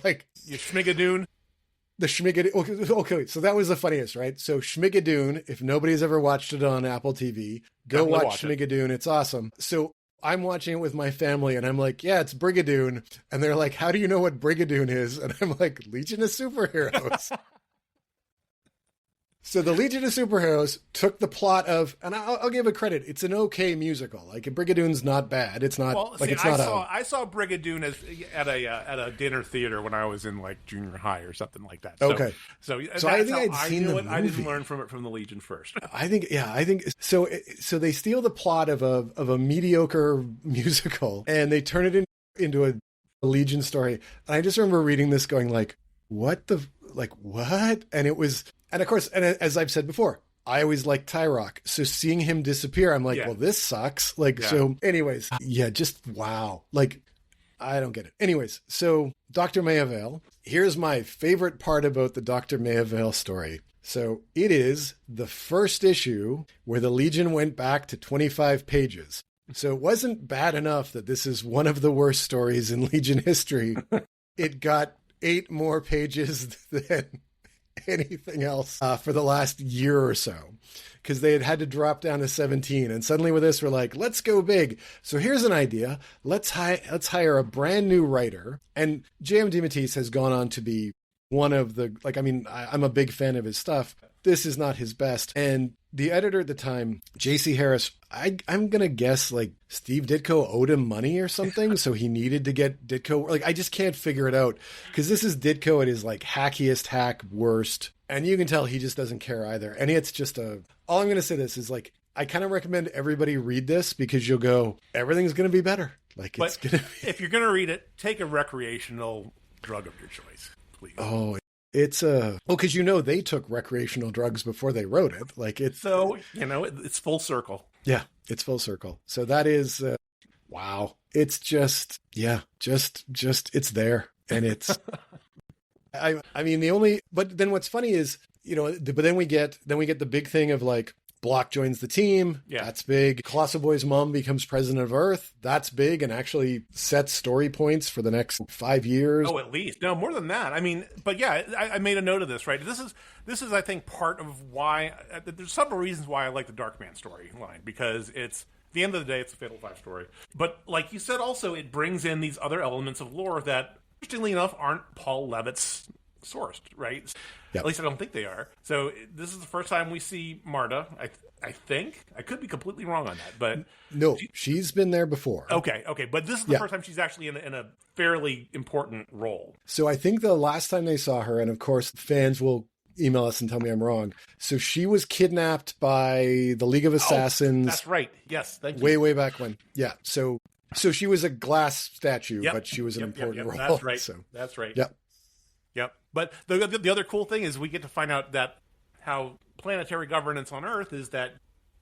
like Schmigadoon. The Schmigadoon. Okay, so that was the funniest, right? So Schmigadoon, if nobody's ever watched it on Apple TV, go watch Schmigadoon. It's awesome. So I'm watching it with my family, and I'm like, yeah, it's Brigadoon. And they're like, how do you know what Brigadoon is? And I'm like, Legion of Superheroes. So the Legion of Superheroes took the plot of, and I'll give it credit, it's an okay musical. Like Brigadoon's not bad. It's not I saw Brigadoon at a dinner theater when I was in like junior high or something like that. So, okay. So I think I'd seen the movie. I didn't learn from it from the Legion first. I think so. So they steal the plot of a mediocre musical and they turn it into a Legion story. And I just remember reading this going like, what? And it was. And of course, and as I've said before, I always liked Tyrock. So seeing him disappear, I'm like, well, this sucks. So anyways, just wow. Like, I don't get it. Anyways, so Dr. Mayavale, here's my favorite part about the Dr. Mayavale story. So it is the first issue where the Legion went back to 25 pages. So it wasn't bad enough that this is one of the worst stories in Legion history. It got 8 more pages than anything else for the last year or so, because they had to drop down to 17, and suddenly with this we're like, let's go big. So here's an idea. Let's hire a brand new writer, and J.M. DeMatteis has gone on to be one of the, I'm a big fan of his stuff. This is not his best. And the editor at the time, J.C. Harris, I'm going to guess like Steve Ditko owed him money or something. So he needed to get Ditko. Like, I just can't figure it out, because this is Ditko at his like hackiest hack worst. And you can tell he just doesn't care either. And it's just all I'm going to say this is like, I kind of recommend everybody read this, because you'll go, everything's going to be better. Like, it's going to be. If you're going to read it, take a recreational drug of your choice, please. Oh, it's because they took recreational drugs before they wrote it. Like, it's so it's full circle. Yeah, it's full circle. So that is wow. It's just it's there, and it's. I mean but then what's funny is but then we get the big thing of like Block joins the team. Yeah, that's big. Colossal Boy's mom becomes president of Earth. That's big, and actually sets story points for the next 5 years. Oh, at least. No, more than that. I mean, but yeah, I made a note of this, right? This is I think part of why there's several reasons why I like the Darkman storyline, because it's at the end of the day, it's a Fatal 5 story. But like you said, also it brings in these other elements of lore that, interestingly enough, aren't Paul Levitz sourced, right? Yep. At least I don't think they are. So this is the first time we see Marta. I think I could be completely wrong on that, but no, she's been there before. Okay, but this is the first time she's actually in a fairly important role. So I think the last time they saw her, and of course fans will email us and tell me I'm wrong. So she was kidnapped by the League of Assassins. That's right. Yes, thank you. Way back when. Yeah. So she was a glass statue, but she was an important role. That's right. So. That's right. Yep. But the other cool thing is we get to find out that how planetary governance on Earth is that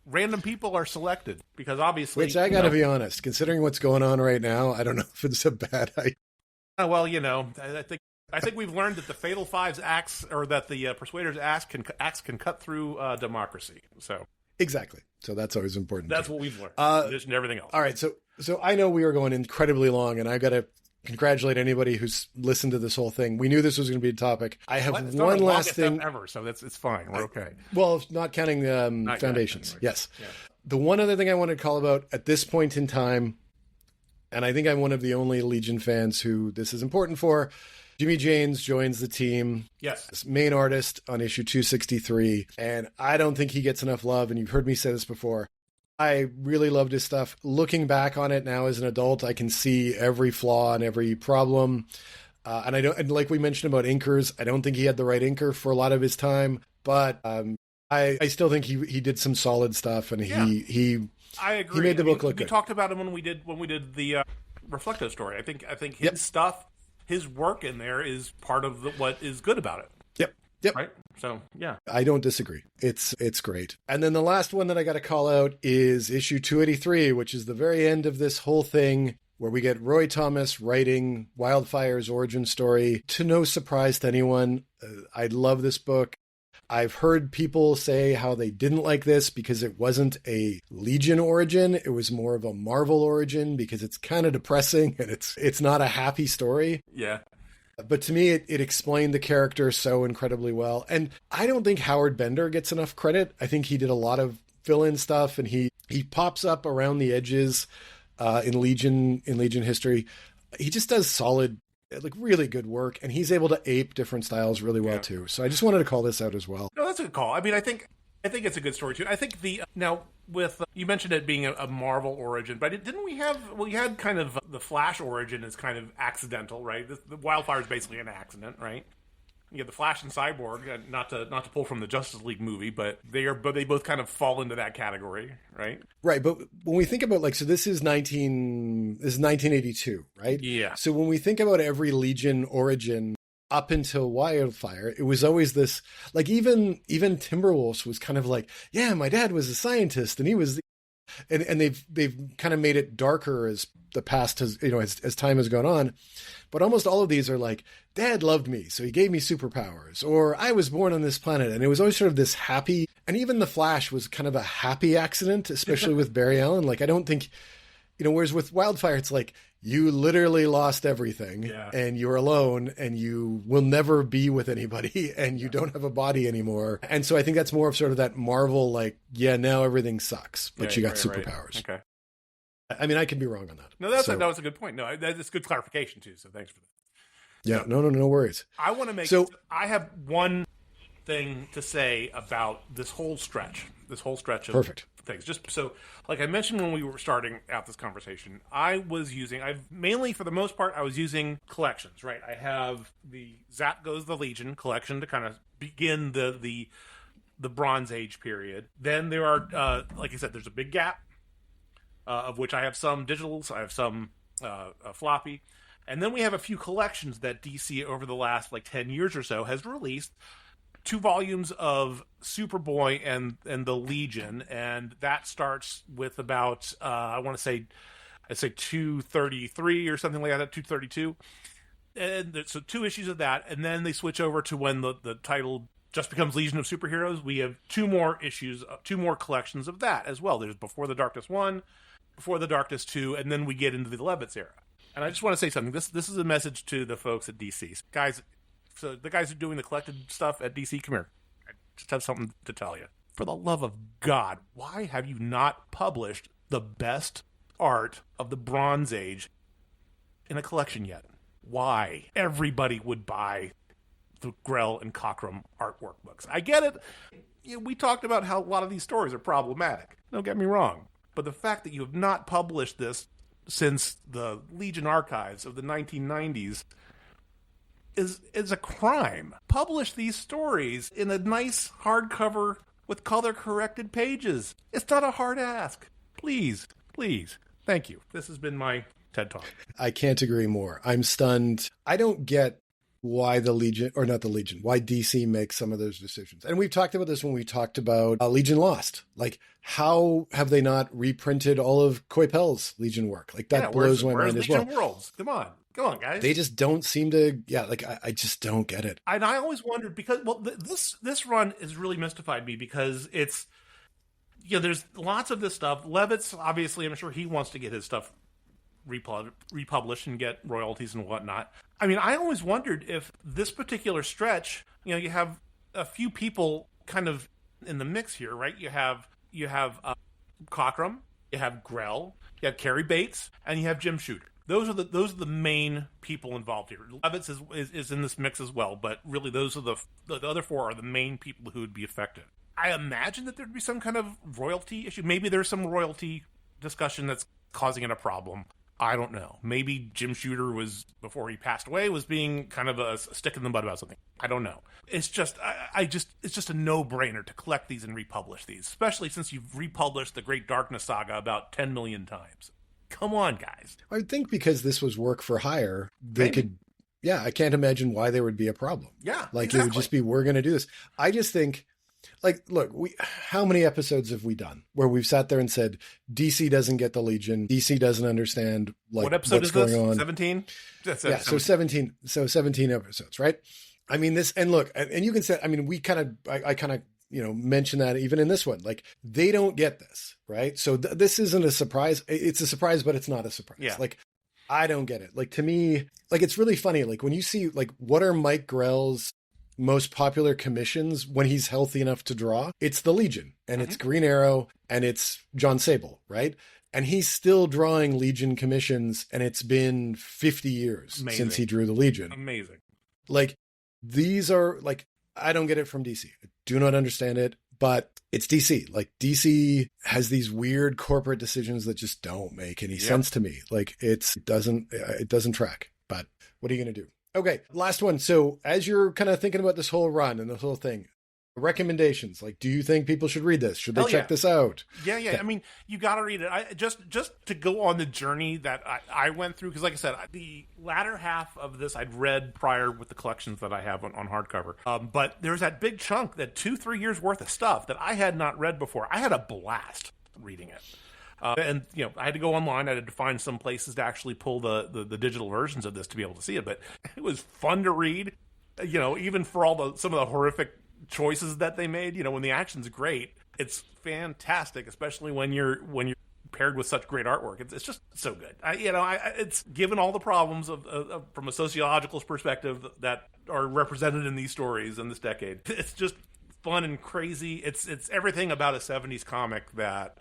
random people are selected, because obviously... Which I got to be honest, considering what's going on right now, I don't know if it's a bad idea. Well, I think I think we've learned that the Fatal Five's axe, or that the Persuader's axe can cut through democracy. So exactly. So that's always important. That's what we've learned. In addition to everything else. All right. So I know we are going incredibly long, and I got to congratulate anybody who's listened to this whole thing. We knew this was going to be a topic. I have one last thing ever, so it's fine. We're okay. Well, not counting Foundations. Yet, yes. Yeah. The one other thing I wanted to call about at this point in time, and I think I'm one of the only Legion fans who this is important for, Jimmy Janes joins the team. Yes. As main artist on issue 263. And I don't think he gets enough love. And you've heard me say this before. I really loved his stuff. Looking back on it now as an adult, I can see every flaw and every problem. And like we mentioned about inkers, I don't think he had the right inker for a lot of his time. But I still think he did some solid stuff, and he I agree. He made the book look good. We talked about him when we did the Reflecto story. I think his stuff, his work in there is part of what is good about it. Yep. Right. So yeah, I don't disagree. It's great. And then the last one that I got to call out is issue 283, which is the very end of this whole thing, where we get Roy Thomas writing Wildfire's origin story. To no surprise to anyone, I love this book. I've heard people say how they didn't like this because it wasn't a Legion origin. It was more of a Marvel origin because it's kind of depressing and it's not a happy story. Yeah. But to me, it explained the character so incredibly well. And I don't think Howard Bender gets enough credit. I think he did a lot of fill-in stuff, and he pops up around the edges in Legion history. He just does solid, like really good work, and he's able to ape different styles really well too. So I just wanted to call this out as well. No, that's a good call. I mean, I think it's a good story too. I think now with you mentioned it being a Marvel origin, but didn't we had kind of the Flash origin is kind of accidental, right? The Wildfire is basically an accident, right? You have the Flash and Cyborg, not to pull from the Justice League movie, but they both kind of fall into that category, right? Right, but when we think about so this is 1982, right? Yeah. So when we think about every Legion origin up until Wildfire, it was always this, like even Timberwolves was kind of like, yeah, my dad was a scientist and he was, and they've kind of made it darker as the past has, as time has gone on. But almost all of these are like, Dad loved me, so he gave me superpowers, or I was born on this planet. And it was always sort of this happy, and even the Flash was kind of a happy accident, especially with Barry Allen. Like, I don't think, whereas with Wildfire, it's like, you literally lost everything and you're alone and you will never be with anybody and you don't have a body anymore. And so I think that's more of sort of that Marvel, like, now everything sucks, but you got superpowers. Right. Okay. I mean, I could be wrong on that. No, that's a good point. No, that's good clarification too. So thanks for that. Yeah, no worries. I want to I have one thing to say about this whole stretch of Perfect. things. Just so, like I mentioned when we were starting out this conversation, mainly for the most part, I was using collections, right? I have the Zap Goes the Legion collection to kind of begin the Bronze Age period. Then there are, like I said, there's a big gap, of which I have some digitals, I have some floppy. And then we have a few collections that DC over the last 10 years or so has released. 2 volumes of Superboy and the Legion, and that starts with about I'd say 233 or something like that, 232. And so 2 issues of that, and then they switch over to when the title just becomes Legion of Superheroes. We have 2 more issues, 2 more collections of that as well. There's Before the Darkness 1, Before the Darkness 2, and then we get into the Levitz era. And I just want to say something. This is a message to the folks at DC. Guys, so the guys who are doing the collected stuff at DC, come here. I just have something to tell you. For the love of God, why have you not published the best art of the Bronze Age in a collection yet? Why? Everybody would buy the Grell and Cockrum artwork books. I get it. We talked about how a lot of these stories are problematic. Don't get me wrong. But the fact that you have not published this since the Legion archives of the 1990s is a crime. Publish these stories in a nice hardcover with color-corrected pages. It's not a hard ask. Please. Thank you. This has been my TED Talk. I can't agree more. I'm stunned. I don't get why the Legion, or not the Legion, why DC makes some of those decisions. And we've talked about this when we talked about Legion Lost. Like, how have they not reprinted all of Coipel's Legion work? Like, that blows my mind as well. Legion Worlds? Come on, guys. They just don't seem to, I just don't get it. And I always wondered because, this run has really mystified me because it's, there's lots of this stuff. Levitz, obviously, I'm sure he wants to get his stuff republished and get royalties and whatnot. I mean, I always wondered if this particular stretch, you have a few people kind of in the mix here, right? You have Cockrum, you have Grell, you have Carrie Bates, and you have Jim Shooter. Those are the main people involved here. Levitz is in this mix as well, but really those are the other four are the main people who would be affected. I imagine that there'd be some kind of royalty issue. Maybe there's some royalty discussion that's causing it a problem. I don't know. Maybe Jim Shooter was, before he passed away, was being kind of a stick in the mud about something. I don't know. It's just, it's just a no-brainer to collect these and republish these, especially since you've republished the Great Darkness Saga about 10 million times. Come on, guys. I would think because this was work for hire, they could, I can't imagine why there would be a problem. Yeah, like exactly. It would just be, we're going to do this. I just think, like, look, how many episodes have we done where we've sat there and said, DC doesn't get the Legion, DC doesn't understand what episode what's is going this? on. 17? Yeah, 17 episodes, right? I mean, this, and look, and you can say, I mean, I kind of, mention that even in this one, like, they don't get this, right? So this isn't a surprise. It's a surprise, but it's not a surprise. Yeah. Like, I don't get it. Like, to me, like, it's really funny. Like, when you see, like, what are Mike Grell's most popular commissions when he's healthy enough to draw, it's the Legion, and it's Green Arrow, and it's John Sable, right? And he's still drawing Legion commissions, and it's been 50 years since he drew the Legion. Amazing. Like, these are, like, I don't get it from DC. I do not understand it, but it's DC. Like, DC has these weird corporate decisions that just don't make any sense to me. Like, it doesn't track, but what are you going to do? Okay, last one. So as you're kind of thinking about this whole run and this whole thing, recommendations, like, do you think people should read this? Should they check this out? Yeah. Okay. I mean, you got to read it. I just to go on the journey that I went through, because like I said, the latter half of this I'd read prior with the collections that I have on hardcover. But there's that big chunk, that 2-3 years worth of stuff that I had not read before. I had a blast reading it. And I had to go online. I had to find some places to actually pull the digital versions of this to be able to see it. But it was fun to read. Even for some of the horrific choices that they made. When the action's great, it's fantastic, especially when you're paired with such great artwork. It's just so good. It's given all the problems of from a sociological perspective that are represented in these stories in this decade. It's just fun and crazy. It's everything about a 70s comic that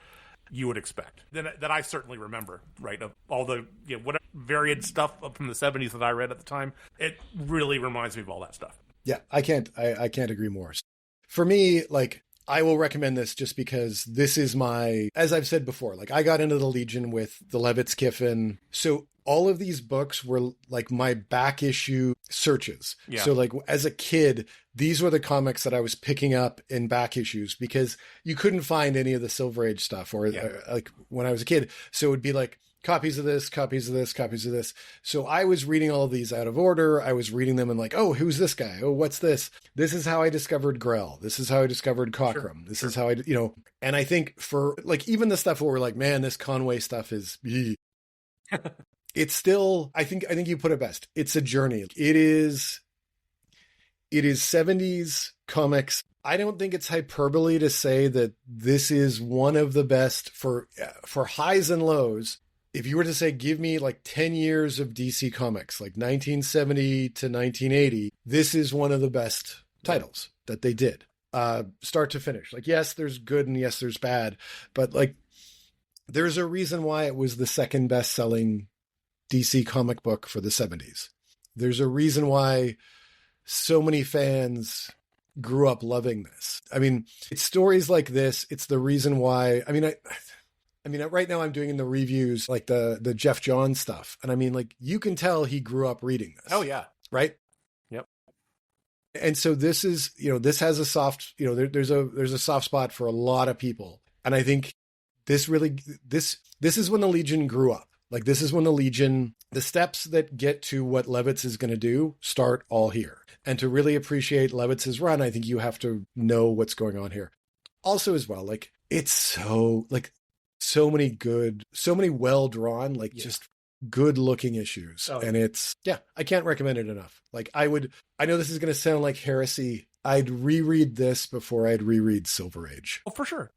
you would expect, that I certainly remember, right? Of all the whatever varied stuff from the 70s that I read at the time, it really reminds me of all that stuff. Yeah, I can't agree more. For me, like, I will recommend this just because this is as I've said before, like, I got into the Legion with the Levitz Kiffin. So all of these books were like my back issue searches. Yeah. So like as a kid, these were the comics that I was picking up in back issues because you couldn't find any of the Silver Age stuff or like when I was a kid. So it would be like copies of this, copies of this, copies of this. So I was reading all of these out of order. I was reading them and like, oh, who's this guy? Oh, what's this? This is how I discovered Grell. This is how I discovered Cockrum. This is how I, and I think for like, even the stuff where we're like, man, this Conway stuff is, it's still, I think you put it best. It's a journey. It is 70s comics. I don't think it's hyperbole to say that this is one of the best for highs and lows. If you were to say, give me like 10 years of DC comics, like 1970 to 1980, this is one of the best titles that they did, start to finish. Like, yes, there's good and yes, there's bad, but like, there's a reason why it was the second best selling DC comic book for the 70s. There's a reason why so many fans grew up loving this. I mean, it's stories like this. It's the reason why, I mean, right now I'm doing the reviews, like the Jeff Johns stuff. And I mean, like, you can tell he grew up reading this. Oh yeah. Right. Yep. And so this is, this has a soft, there's a soft spot for a lot of people. And I think this is when the Legion grew up. Like, this is when the Legion, the steps that get to what Levitz is going to do start all here. And to really appreciate Levitz's run, I think you have to know what's going on here. Also, as well, like, it's so many well drawn, like, just good looking issues. Oh. And it's, I can't recommend it enough. Like, I know this is going to sound like heresy. I'd reread this before I'd reread Silver Age. Oh, for sure.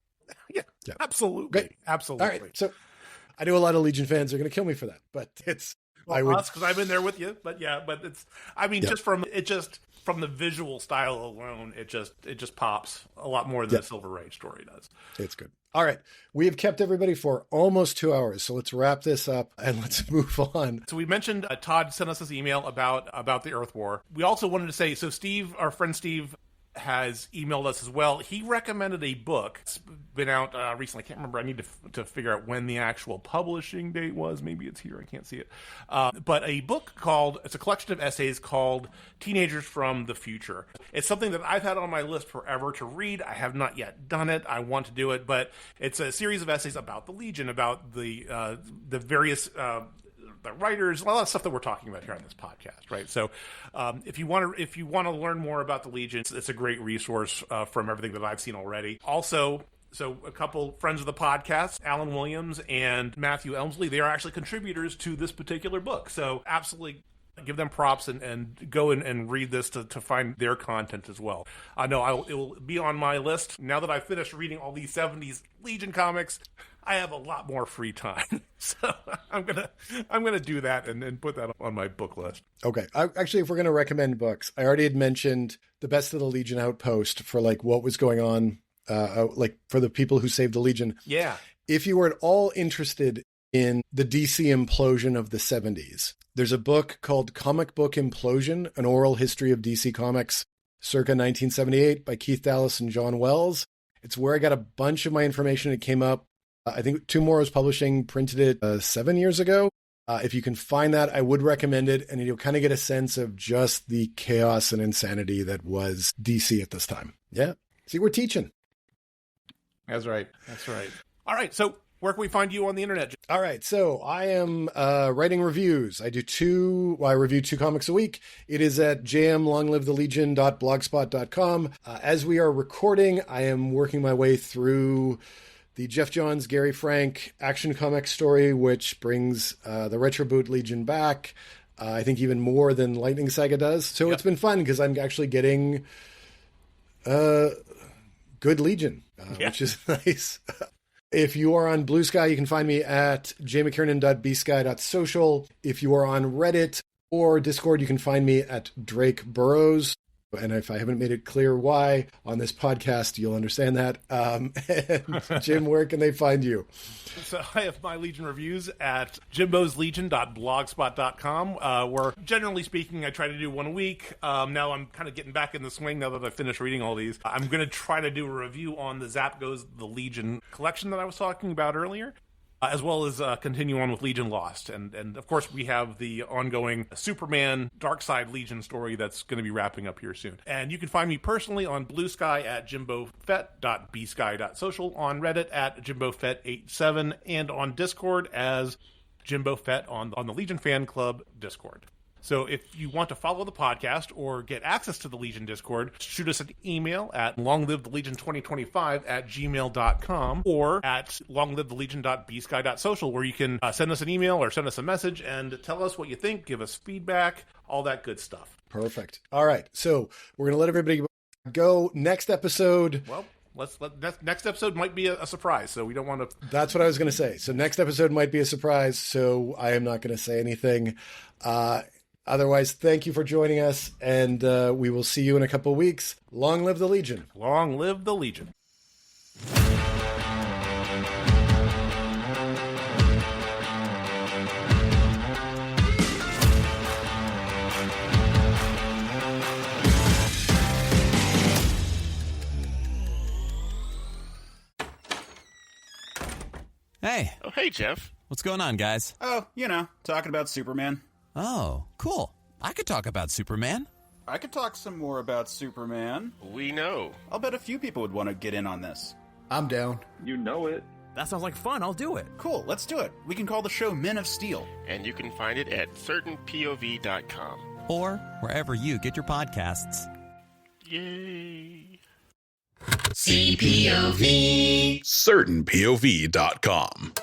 Yeah. Absolutely. Great. Absolutely. All right. So I know a lot of Legion fans are going to kill me for that, but it's, because I've been there with you, but it's, I mean, just from the visual style alone, it just pops a lot more than the Silver Age story does. It's good. All right. We have kept everybody for almost 2 hours. So let's wrap this up and let's move on. So we mentioned Todd sent us this email about the Earth War. We also wanted to say, so Steve, our friend Steve, has emailed us as well. He recommended a book. It's been out recently. I can't remember. I need to figure out when the actual publishing date was. Maybe it's here. I can't see it. But a book it's a collection of essays called Teenagers from the Future. It's something that I've had on my list forever to read. I have not yet done it. I want to do it, but it's a series of essays about the Legion, about the various the writers, a lot of stuff that we're talking about here on this podcast, right? So, if you want to learn more about the Legion, it's a great resource from everything that I've seen already. Also, so a couple friends of the podcast, Alan Williams and Matthew Elmsley, they are actually contributors to this particular book. So, absolutely give them props and go and read this to find their content as well. It will be on my list now that I've finished reading all these 70s Legion comics. I have a lot more free time, so I'm gonna do that and put that on my book list. Okay, actually, if we're gonna recommend books, I already had mentioned The Best of the Legion Outpost for like what was going on, like for the people who saved the Legion. Yeah. If you were at all interested in the DC implosion of the 70s, there's a book called Comic Book Implosion: An Oral History of DC Comics, circa 1978, by Keith Dallas and John Wells. It's where I got a bunch of my information. It came up. I think Tomorrow's Publishing printed it 7 years ago. If you can find that, I would recommend it. And you'll kind of get a sense of just the chaos and insanity that was DC at this time. Yeah. See, we're teaching. That's right. All right. So where can we find you on the internet? All right. So I am writing reviews. I review 2 comics a week. It is at jmlonglivethelegion.blogspot.com. As we are recording, I am working my way through the Jeff Johns, Gary Frank Action Comics story, which brings the Retro Boot Legion back, I think even more than Lightning Saga does. So It's been fun because I'm actually getting good Legion, which is nice. If you are on Blue Sky, you can find me at jmckernan.bsky.social. If you are on Reddit or Discord, you can find me at Drake Burrows. And if I haven't made it clear why on this podcast, you'll understand that. And Jim, where can they find you? So I have my Legion reviews at jimboslegion.blogspot.com, where generally speaking, I try to do one a week. Now I'm kind of getting back in the swing now that I've finished reading all these. I'm going to try to do a review on the Zap Goes the Legion collection that I was talking about earlier, as well as continue on with Legion Lost. And of course, we have the ongoing Superman Darkseid Legion story that's going to be wrapping up here soon. And you can find me personally on Blue Sky at jimbofett.bsky.social, on Reddit at jimbofett87, and on Discord as Jimbo Fett on the Legion Fan Club Discord. So if you want to follow the podcast or get access to the Legion Discord, shoot us an email at longlivethelegion2025@gmail.com or at longlivethelegion.bsky.social, where you can send us an email or send us a message and tell us what you think, give us feedback, all that good stuff. Perfect. All right. So we're going to let everybody go. Next episode. Well, next episode might be a surprise, so we don't want to. That's what I was going to say. So next episode might be a surprise, so I am not going to say anything. Otherwise, thank you for joining us, and we will see you in a couple of weeks. Long live the Legion. Long live the Legion. Hey. Oh, hey, Jeff. What's going on, guys? Oh, talking about Superman. Oh, cool. I could talk about Superman. I could talk some more about Superman. We know. I'll bet a few people would want to get in on this. I'm down. You know it. That sounds like fun. I'll do it. Cool, let's do it. We can call the show Men of Steel. And you can find it at certainpov.com. Or wherever you get your podcasts. Yay! CPOV. certainpov.com.